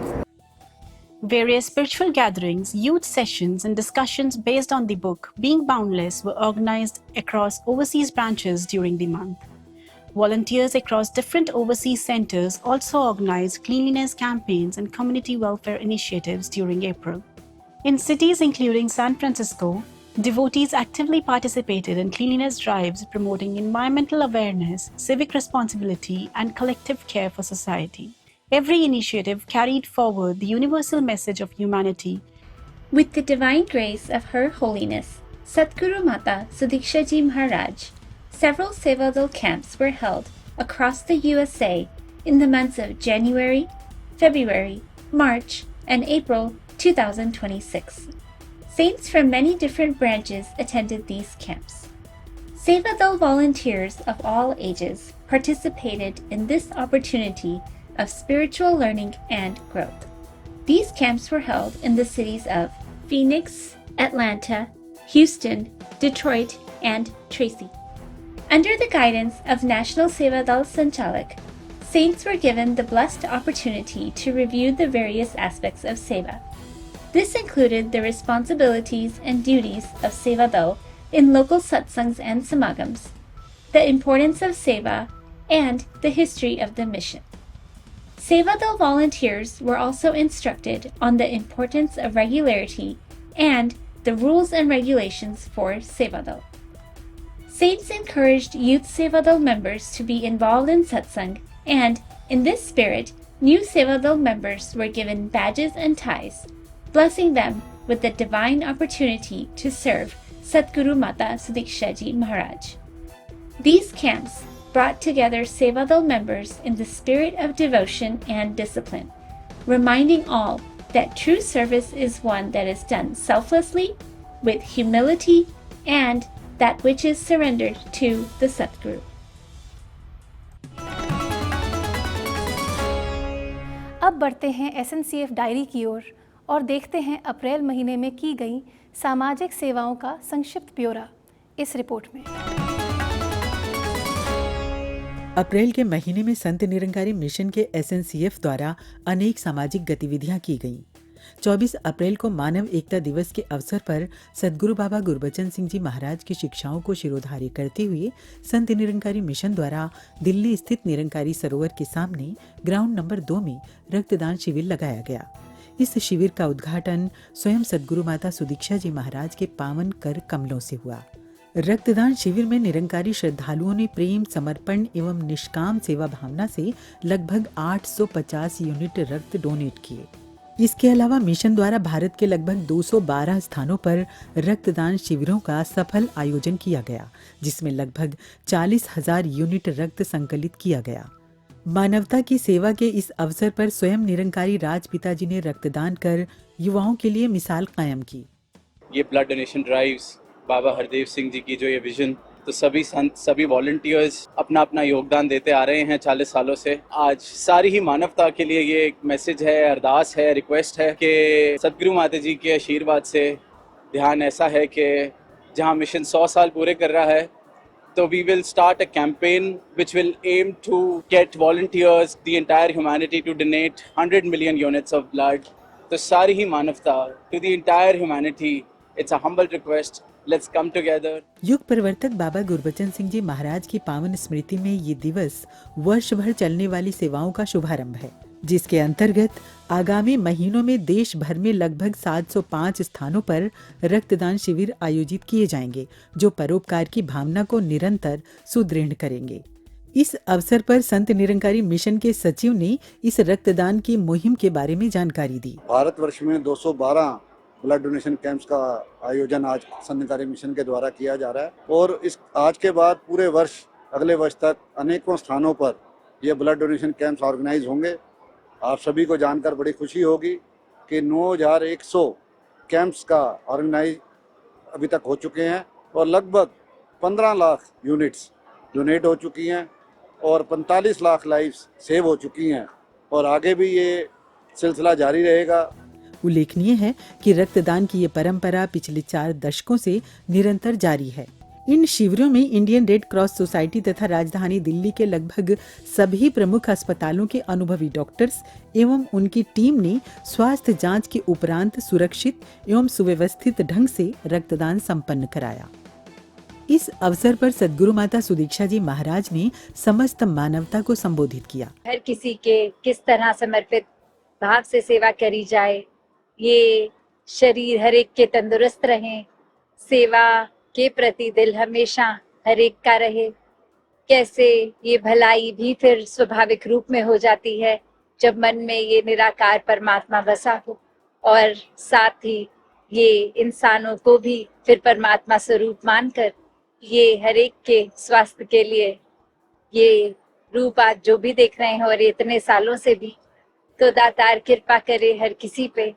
Various spiritual gatherings, youth sessions, and discussions based on the book Being Boundless were organized across overseas branches during the month. Volunteers across different overseas centers also organized cleanliness campaigns and community welfare initiatives during April. In cities including San Francisco, devotees actively participated in cleanliness drives promoting environmental awareness, civic responsibility, and collective care for society. Every initiative carried forward the universal message of humanity. With the divine grace of Her Holiness, Satguru Mata Sudiksha Ji Maharaj, several Sevadal camps were held across the USA in the months of January, February, March, and April 2026. Saints from many different branches attended these camps. Sevadal volunteers of all ages participated in this opportunity of spiritual learning and growth. These camps were held in the cities of Phoenix, Atlanta, Houston, Detroit, and Tracy. Under the guidance of National Sevadal Sanchalak, saints were given the blessed opportunity to review the various aspects of Seva. This included the responsibilities and duties of Sevadal in local satsangs and samagams, the importance of Seva, and the history of the mission. Sevadal volunteers were also instructed on the importance of regularity and the rules and regulations for Sevadal. Saints encouraged youth Sevadal members to be involved in satsang, and in this spirit, new Sevadal members were given badges and ties, blessing them with the divine opportunity to serve Satguru Mata Sudiksha Ji Maharaj. These camps brought together Sevadal members in the spirit of devotion and discipline, reminding all that true service is one that is done selflessly, with humility, and that which is surrendered to the Satguru. अब बढ़ते हैं SNCF diary की ओर और देखते हैं अप्रैल महीने में की गई सामाजिक सेवाओं का संक्षिप्त ब्यौरा इस रिपोर्ट में। अप्रैल के महीने में संत निरंकारी मिशन के SNCF द्वारा अनेक सामाजिक गतिविधियां की गईं। 24 अप्रैल को मानव एकता दिवस के अवसर पर सद्गुरु बाबा गुरबचन सिंह जी महाराज की शिक्षाओं को शिरोधार्य करते हुए संत निरंकारी मिशन द्वारा दिल्ली स्थित निरंकारी सरोवर के सामने ग्राउंड नंबर 2 में रक्तदान शिविर लगाया गया। इस शिविर का उद्घाटन स्वयं सद्गुरु माता सुदीक्षा जी महाराज के पावन कर कमलों से हुआ। रक्तदान शिविर में निरंकारी श्रद्धालुओं ने प्रेम, समर्पण एवं निष्काम सेवा भावना से लगभग 850 यूनिट रक्त डोनेट किए। इसके अलावा मिशन द्वारा भारत के लगभग 212 स्थानों पर रक्तदान शिविरों का सफल आयोजन किया गया, जिसमें लगभग 40,000 यूनिट रक्त संकलित किया गया। मानवता की सेवा के इस अवसर पर स्वयं निरंकारी राजपिता जी ने रक्तदान कर युवाओं के लिए मिसाल कायम की। ये ब्लड डोनेशन ड्राइव्स, बाबा हरदेव सिंह जी की जो ये विजन, तो सभी संत, सभी वॉलंटियर्स अपना अपना योगदान देते आ रहे हैं 40 सालों से। आज सारी ही मानवता के लिए ये एक मैसेज है, अरदास है, रिक्वेस्ट है कि सदगुरु माता जी के आशीर्वाद से ध्यान ऐसा है कि जहां मिशन 100 साल पूरे कर रहा है, तो we will start a campaign which will aim to get volunteers, the entire humanity to donate 100 million units of blood. तो सारी ही मानवता, to the entire humanity, it's a humble request, let's come together. युग प्रवर्तक बाबा गुरबचन सिंह जी महाराज की पावन स्मृति में ये दिवस वर्ष भर चलने वाली सेवाओं का शुभारंभ है, जिसके अंतर्गत आगामी महीनों में देश भर में लगभग 705 स्थानों पर रक्तदान शिविर आयोजित किए जाएंगे, जो परोपकार की भावना को निरंतर सुदृढ़ करेंगे। इस अवसर पर संत निरंकारी मिशन के सचिव ने इस रक्तदान की मुहिम के बारे में जानकारी दी। भारतवर्ष में 212 ब्लड डोनेशन कैंप्स का आयोजन आज संत निरंकारी मिशन के द्वारा किया जा रहा है, और इस आज के बाद पूरे वर्ष, अगले वर्ष तक अनेकों स्थानों पर ये ब्लड डोनेशन कैंप्स ऑर्गेनाइज होंगे। आप सभी को जानकर बड़ी खुशी होगी कि 9100 कैंप्स का ऑर्गेनाइज अभी तक हो चुके हैं और लगभग 15 लाख यूनिट्स डोनेट हो चुकी हैं और 45 लाख लाइव्स सेव हो चुकी हैं। और आगे भी ये सिलसिला जारी रहेगा। उल्लेखनीय है कि रक्तदान की ये परंपरा पिछले 4 दशकों से निरंतर जारी है। इन शिविरों में इंडियन रेड क्रॉस सोसाइटी तथा राजधानी दिल्ली के लगभग सभी प्रमुख अस्पतालों के अनुभवी डॉक्टर्स एवं उनकी टीम ने स्वास्थ्य जांच के उपरांत सुरक्षित एवं सुव्यवस्थित ढंग से रक्तदान संपन्न कराया। इस अवसर पर सद्गुरु माता सुदीक्षा जी महाराज ने समस्त मानवता को संबोधित किया। हर किसी के किस तरह समर्पित भाव से सेवा करी जाए, ये शरीर हर एक के तंदुरुस्त रहें, सेवा के प्रति दिल हमेशा हर एक का रहे। कैसे ये भलाई भी फिर स्वाभाविक रूप में हो जाती है जब मन में ये निराकार परमात्मा बसा हो, और साथ ही ये इंसानों को भी फिर परमात्मा स्वरूप मानकर ये हर एक के स्वास्थ्य के लिए ये रूप आज जो भी देख रहे हैं और इतने सालों से भी, तो दातार कृपा करे हर किसी पे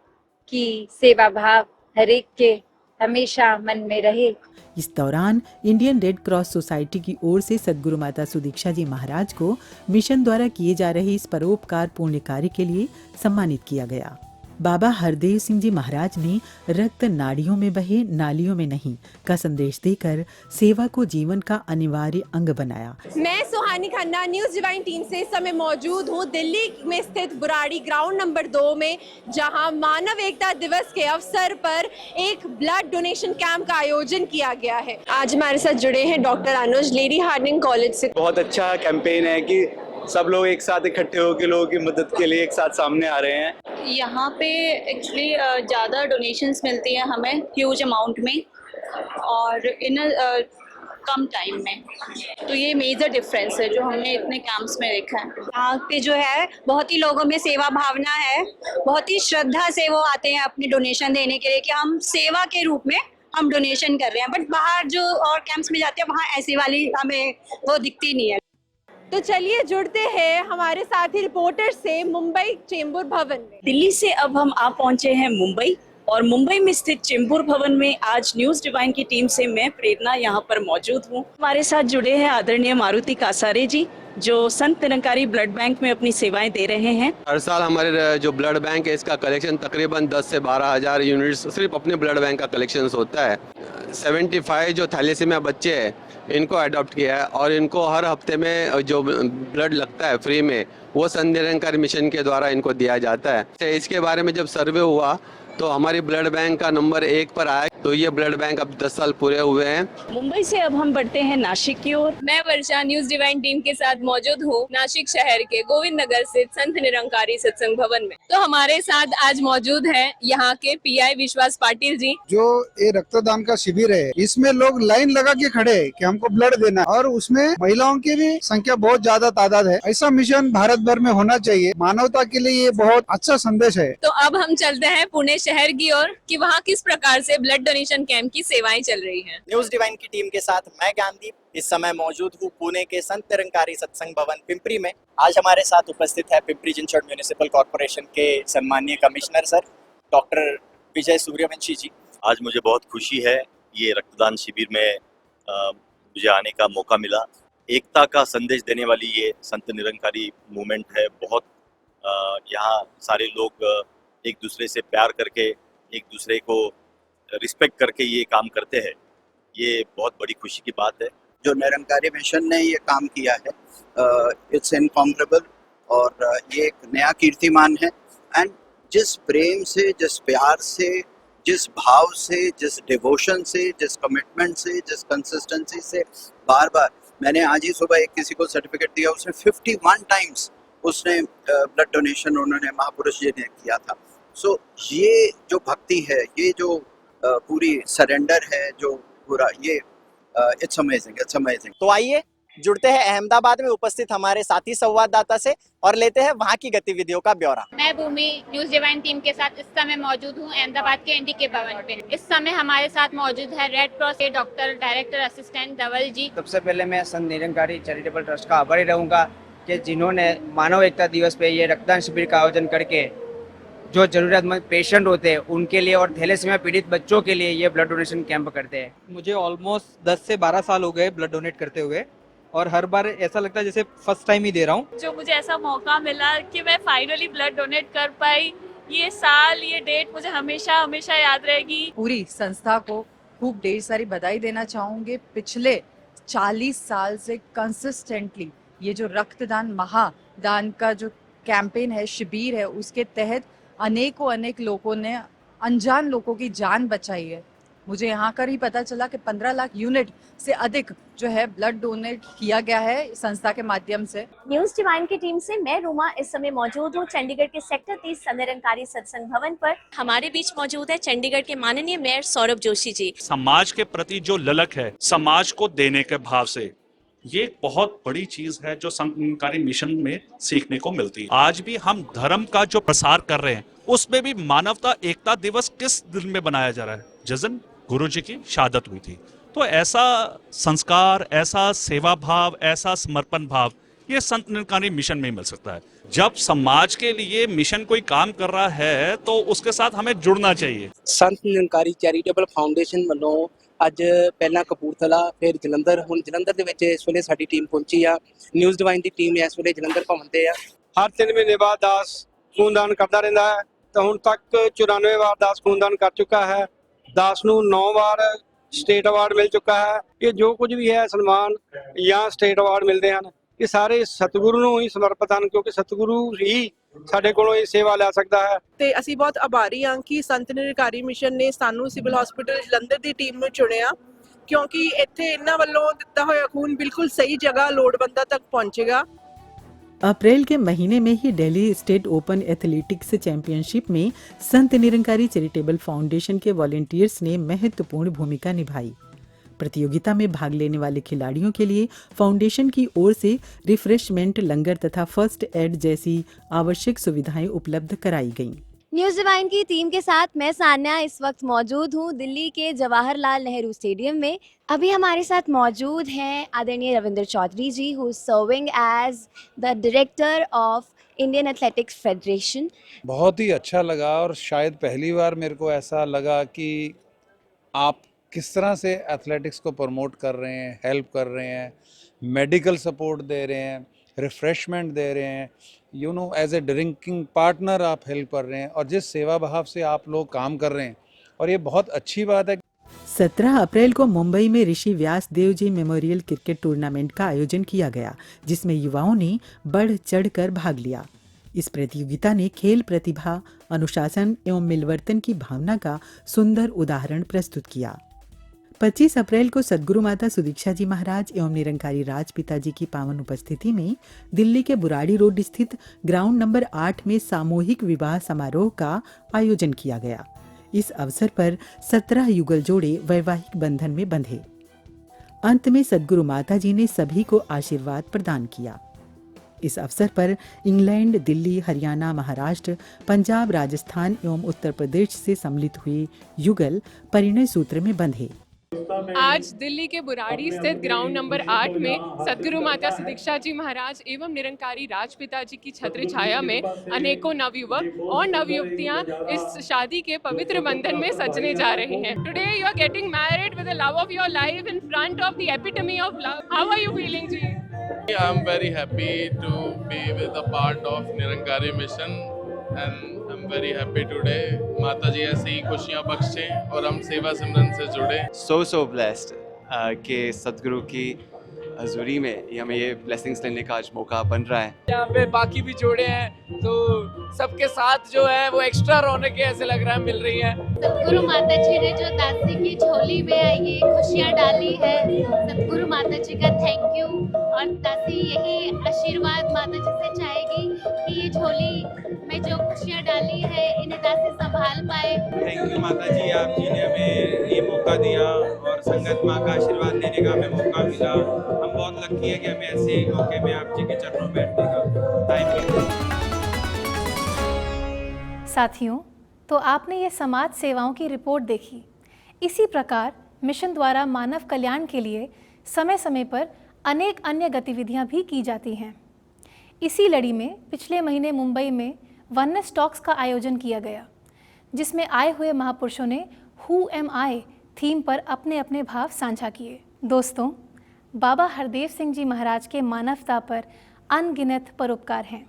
कि सेवा भाव हर एक के हमेशा मन में रहे। इस दौरान इंडियन रेड क्रॉस सोसाइटी की ओर से सद्गुरु माता सुदीक्षा जी महाराज को मिशन द्वारा किए जा रहे इस परोपकार पुण्य कार्य के लिए सम्मानित किया गया। बाबा हरदेव सिंह जी महाराज ने रक्त नाड़ियों में बहे नालियों में नहीं का संदेश देकर सेवा को जीवन का अनिवार्य अंग बनाया। मैं सुहानी खन्ना न्यूज डिवाइन टीम से इस समय मौजूद हूँ दिल्ली में स्थित बुराड़ी ग्राउंड नंबर 2 में, जहां मानव एकता दिवस के अवसर पर एक ब्लड डोनेशन कैंप का आयोजन किया गया है। आज हमारे साथ जुड़े हैं डॉक्टर अनुज लेडी हार्डिंग कॉलेज से। बहुत अच्छा कैंपेन है कि सब लोग एक साथ इकट्ठे होकर लोगों की मदद के लिए एक साथ सामने आ रहे हैं। यहाँ पे एक्चुअली ज़्यादा डोनेशंस मिलती हैं हमें ह्यूज अमाउंट में और इन कम टाइम में, तो ये मेजर डिफरेंस है जो हमने इतने कैंप्स में देखा है। यहाँ पे जो है बहुत ही लोगों में सेवा भावना है, बहुत ही श्रद्धा से वो आते हैं अपनी डोनेशन देने के लिए कि हम सेवा के रूप में हम डोनेशन कर रहे हैं। बट बाहर जो और कैंप्स में जाते हैं वहाँ ऐसी वाली हमें वो दिखती नहीं है। तो चलिए जुड़ते हैं हमारे साथी रिपोर्टर से मुंबई चेंबूर भवन में। दिल्ली से अब हम आ पहुंचे हैं मुंबई, और मुंबई में स्थित चेंबूर भवन में आज न्यूज डिवाइन की टीम से मैं प्रेरणा यहाँ पर मौजूद हूँ। हमारे साथ जुड़े हैं आदरणीय मारुति कासारे जी, जो संत निरंकारी ब्लड बैंक में अपनी सेवाएं दे रहे हैं। हर साल हमारे जो ब्लड बैंक है इसका कलेक्शन तकरीबन 10 से 12 हज़ार यूनिट्स सिर्फ अपने ब्लड बैंक का कलेक्शन होता है। 75 जो थैलेसीमिया बच्चे हैं इनको अडॉप्ट किया है, और इनको हर हफ्ते में जो ब्लड लगता है फ्री में वो संत निरंकारी मिशन के द्वारा इनको दिया जाता है। इसके बारे में जब सर्वे हुआ तो हमारी ब्लड बैंक का नंबर 1 पर आया, तो ये ब्लड बैंक अब 10 साल पूरे हुए हैं। मुंबई से अब हम बढ़ते हैं नासिक की ओर। मैं वर्षा न्यूज डिवाइन टीम के साथ मौजूद हूँ नासिक शहर के गोविंद नगर स्थित संत निरंकारी सत्संग भवन में। तो हमारे साथ आज मौजूद हैं यहाँ के पीआई विश्वास पाटिल जी। जो ये रक्तदान का शिविर है इसमें लोग लाइन लगा के खड़े हैं कि हमको ब्लड देना, और उसमें महिलाओं की भी संख्या बहुत ज्यादा तादाद है। ऐसा मिशन भारत भर में होना चाहिए, मानवता के लिए ये बहुत अच्छा संदेश है। तो अब हम चलते हैं पुणे शहर की ओर कि वहाँ किस प्रकार से ब्लड डोनेशन कैंप की सेवाएं चल रही हैं। न्यूज डिवाइन की टीम के साथ मैं ज्ञानदीप इस समय मौजूद हूँ पुणे के संत निरंकारी सत्संग भवन पिंपरी में। आज हमारे साथ उपस्थित है पिंपरी चिंचवड म्युनिसिपल कॉर्पोरेशन के सम्माननीय commissioner sir doctor Vijay Suryavanshi जी। आज मुझे बहुत खुशी है ये रक्तदान शिविर में मुझे आने का मौका मिला। एकता का संदेश देने वाली ये संत निरंकारी मूवमेंट है। बहुत यहाँ सारे लोग एक दूसरे से प्यार करके एक दूसरे को रिस्पेक्ट करके ये काम करते हैं, ये बहुत बड़ी खुशी की बात है। जो निरंकारी मिशन ने ये काम किया है इट्स इनकॉम्परेबल, और ये एक नया कीर्तिमान है। एंड जिस प्रेम से, जिस प्यार से, जिस भाव से, जिस डिवोशन से, जिस कमिटमेंट से, जिस कंसिस्टेंसी से बार बार, मैंने आज ही सुबह एक किसी को सर्टिफिकेट दिया, उसने 51 टाइम्स उसने ब्लड डोनेशन उन्होंने महापुरुष जी ने किया था। सो ये जो भक्ति है, ये जो पूरी सरेंडर है, जो पूरा ये इट्स अमेजिंग, इट्स अमेजिंग। तो आइए जुड़ते हैं अहमदाबाद में उपस्थित हमारे साथी संवाददाता से और लेते हैं वहाँ की गतिविधियों का ब्यौरा। मैं भूमि न्यूज डिवाइन टीम के साथ इस समय मौजूद हूँ अहमदाबाद के एनडीके भवन पे। इस समय हमारे साथ मौजूद है रेड क्रॉस के डॉक्टर डायरेक्टर असिस्टेंट धवल जी। सबसे पहले मैं संत निरंकारी चैरिटेबल ट्रस्ट का आभारी रहूँगा कि जिन्होंने मानव एकता दिवस पे ये रक्तदान शिविर का आयोजन करके जो जरूरतमंद पेशेंट होते हैं उनके लिए और थैलेसीमिया पीड़ित बच्चों के लिए ये ब्लड डोनेशन कैंप करते हैं। मुझे ऑलमोस्ट 10 से 12 साल हो गए ब्लड डोनेट करते हुए, और हर बार ऐसा लगता है जैसे फर्स्ट टाइम ही दे रहा हूँ। जो मुझे ऐसा मौका मिला कि मैं फाइनली ब्लड डोनेट कर पाई, ये साल, ये डेट मुझे हमेशा हमेशा याद रहेगी। पूरी संस्था को खूब ढेर सारी बधाई देना चाहूँगी। पिछले 40 साल से कंसिस्टेंटली ये जो रक्तदान महादान का जो कैंपेन है, शिविर है, उसके तहत अनेक लोगों ने, अनजान लोगों की जान बचाई है। मुझे यहाँ कर ही पता चला कि 15 लाख यूनिट से अधिक जो है ब्लड डोनेट किया गया है संस्था के माध्यम से। न्यूज डिवाइन की टीम से मैं रूमा इस समय मौजूद हूँ चंडीगढ़ के सेक्टर 30 निरंकारी सत्संग भवन पर। हमारे बीच मौजूद है चंडीगढ़ के माननीय मेयर सौरभ जोशी जी। समाज के प्रति जो ललक है, समाज को देने के भाव से, ये एक बहुत बड़ी चीज है जो संत निरंकारी मिशन में सीखने को मिलती है। आज भी हम धर्म का जो प्रसार कर रहे हैं, उसमें भी मानवता एकता दिवस किस दिन में बनाया जा रहा है? जिस दिन गुरु जी की शहादत हुई थी। तो ऐसा संस्कार, ऐसा सेवा भाव, ऐसा समर्पण भाव ये संत निरंकारी मिशन में ही मिल सकता है। जब समाज के लिए मिशन कोई काम कर रहा है तो उसके साथ हमें जुड़ना चाहिए। संत निरंकारी चैरिटेबल फाउंडेशन ਵੱਲੋਂ ਅੱਜ ਪਹਿਲਾਂ ਕਪੂਰਥਲਾ, ਫਿਰ ਜਲੰਧਰ, ਹੁਣ ਜਲੰਧਰ ਦੇ ਵਿੱਚ ਇਸ ਵੇਲੇ ਸਾਡੀ ਟੀਮ ਪਹੁੰਚੀ ਆ। ਨਿਊਜ਼ ਡਿਵਾइन ਦੀ ਟੀਮ ਇਸ ਵੇਲੇ ਜਲੰਧਰ ਭਵਨ ਤੇ ਆ। ਹਰ 3 ਮਹੀਨੇ ਬਾਅਦ ਦਾਸ ਖੂਨਦਾਨ ਕਰਦਾ ਰਹਿੰਦਾ ਹੈ ਤਾਂ ਹੁਣ ਤੱਕ 94 ਵਾਰ ਦਾਸ ਖੂਨਦਾਨ ਕਰ ਚੁੱਕਾ ਹੈ। ਦਾਸ ਨੂੰ 9 ਵਾਰ ਸਟੇਟ ਅਵਾਰਡ ਮਿਲ ਚੁੱਕਾ ਹੈ। ਇਹ ਜੋ ਕੁਝ ਵੀ ਹੈ ਸਨਮਾਨ ਜਾਂ ਸਟੇਟ ਅਵਾਰਡ ਮਿਲਦੇ ਹਨ, ਇਹ ਸਾਰੇ ਸਤਿਗੁਰੂ ਨੂੰ ਹੀ ਸਮਰਪਿਤ ਹਨ, ਕਿਉਂਕਿ ਸਤਿਗੁਰੂ ਹੀ ਸਾਡੇ ਕੋਲੋਂ ਇਹ ਸੇਵਾ ਲੈ ਸਕਦਾ ਹੈ। ਤੇ ਅਸੀਂ ਬਹੁਤ ਆਭਾਰੀ ਹਾਂ ਕਿ ਸੰਤ ਨਿਰੰਕਾਰੀ ਮਿਸ਼ਨ ਨੇ ਸਾਨੂੰ ਸਿਵਲ ਹਸਪੀਟਲ ਜਲੰਧਰ ਦੀ ਟੀਮ ਨੂੰ ਚੁਣਿਆ, ਕਿਉਂਕਿ ਇੱਥੇ ਇਹਨਾਂ ਵੱਲੋਂ ਦਿੱਤਾ ਹੋਇਆ ਖੂਨ ਬਿਲਕੁਲ ਸਹੀ ਜਗ੍ਹਾ ਲੋੜਵੰਦਾਂ ਤੱਕ ਪਹੁੰਚੇਗਾ। अप्रैल के महीने में ही Delhi state open athletics championship में संत निरंकारी चैरिटेबल फाउंडेशन के वॉलंटियर्स ने महत्वपूर्ण भूमिका निभाई। प्रतियोगिता में भाग लेने वाले खिलाड़ियों के लिए फाउंडेशन की ओर से रिफ्रेशमेंट, लंगर तथा फर्स्ट एड जैसी आवश्यक सुविधाएं उपलब्ध कराई गईं। न्यूज डिवाइन की टीम के साथ मैं सान्या इस वक्त मौजूद हूँ दिल्ली के जवाहरलाल नेहरू स्टेडियम में। अभी हमारे साथ मौजूद हैं आदरणीय Ravindra Chaudhary ji, who is serving as the director of Indian athletics federation. बहुत ही अच्छा लगा और शायद पहली बार मेरे को ऐसा लगा कि आप किस तरह से एथलेटिक्स को प्रमोट कर रहे हैं, हेल्प कर रहे हैं, मेडिकल सपोर्ट दे रहे हैं, रिफ्रेशमेंट दे रहे हैं, एज ए ड्रिंकिंग पार्टनर आप हेल्प कर रहे हैं, और जिस सेवा भाव से आप लोग काम कर रहे हैं, और ये बहुत अच्छी बात है। 17 अप्रैल को मुंबई में ऋषि Vyas Dev ji memorial cricket tournament का आयोजन किया गया, जिसमें युवाओं ने बढ़ चढ़कर भाग लिया। इस प्रतियोगिता ने खेल प्रतिभा, अनुशासन एवं मिलवर्तन की भावना का सुंदर उदाहरण प्रस्तुत किया। 25 अप्रैल को सद्गुरु माता सुदीक्षा जी महाराज एवं निरंकारी राज पिताजी की पावन उपस्थिति में दिल्ली के बुराड़ी रोड स्थित ग्राउंड नंबर 8 में सामूहिक विवाह समारोह का आयोजन किया गया। इस अवसर पर 17 युगल जोड़े वैवाहिक बंधन में बंधे। अंत में सद्गुरु माता जी ने सभी को आशीर्वाद प्रदान किया। इस अवसर पर इंग्लैंड, दिल्ली, हरियाणा, महाराष्ट्र, पंजाब, राजस्थान एवं उत्तर प्रदेश से सम्मिलित हुए युगल परिणय सूत्र में बंधे। आज दिल्ली के बुराड़ी स्थित ग्राउंड नंबर 8 में सद्गुरु माता सुदीक्षा जी महाराज एवं निरंकारी राजपिता जी की छत्र छाया में अनेकों नवयुवक और नवयुवतियां इस शादी के पवित्र बंधन में सजने जा रहे हैं। Today you are getting married with the love of your life in front of the epitome of love. How are you feeling जी? I am very happy to be with a part of Nirankari mission and I'm very happy today. माता जी ऐसी ही खुशियाँ बख्शें और हम सेवा सिमरन से जुड़े। So blessed कि सदगुरु की हजूरी में हमें ये ब्लेसिंग्स लेने का आज मौका बन रहा है। यहाँ पे बाकी भी जोड़े हैं तो सबके साथ जो है वो एक्स्ट्रा रौनक ऐसे लग रहा है मिल रही है। सतगुरु माता जी ने जो दासी की झोली में ये खुशियाँ डाली है, सतगुरु माता जी का थैंक यू। और दासी यही आशीर्वाद माता जी से चाहेगी कि ये झोली में जो खुशियाँ डाली है इन्हें दासी संभाल पाए। थैंक यू माता जी, आप जी ने हमें ये मौका दिया और संगत माँ का आशीर्वाद लेने का हमें मौका मिला। हम बहुत लकी है कि हमें ऐसे मौके में आप जी के चरणों में बैठने का। Thank you. साथियों, तो आपने ये समाज सेवाओं की रिपोर्ट देखी। इसी प्रकार मिशन द्वारा मानव कल्याण के लिए समय समय पर अनेक अन्य गतिविधियां भी की जाती हैं। इसी लड़ी में पिछले महीने मुंबई में वननेस टॉक्स का आयोजन किया गया, जिसमें आए हुए महापुरुषों ने हु एम आई थीम पर अपने अपने भाव साझा किए। दोस्तों, बाबा हरदेव सिंह जी महाराज के मानवता पर अनगिनत परोपकार हैं।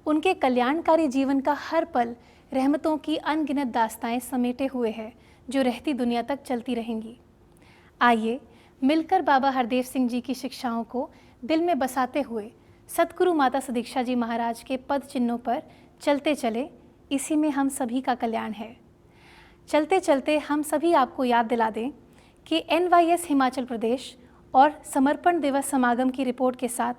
उनके कल्याणकारी जीवन का हर पल रहमतों की अनगिनत दास्ताएं समेटे हुए है जो रहती दुनिया तक चलती रहेंगी। आइए मिलकर बाबा हरदेव सिंह जी की शिक्षाओं को दिल में बसाते हुए सतगुरु माता सुदीक्षा जी महाराज के पद चिन्हों पर चलते चले। इसी में हम सभी का कल्याण है। चलते चलते हम सभी आपको याद दिला दें कि NYS हिमाचल प्रदेश और समर्पण दिवस समागम की रिपोर्ट के साथ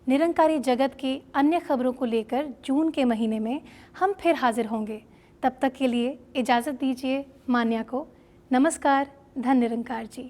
निरंकारी जगत की अन्य खबरों को लेकर जून के महीने में हम फिर हाजिर होंगे। तब तक के लिए इजाज़त दीजिए मान्या को। नमस्कार। धन निरंकार जी।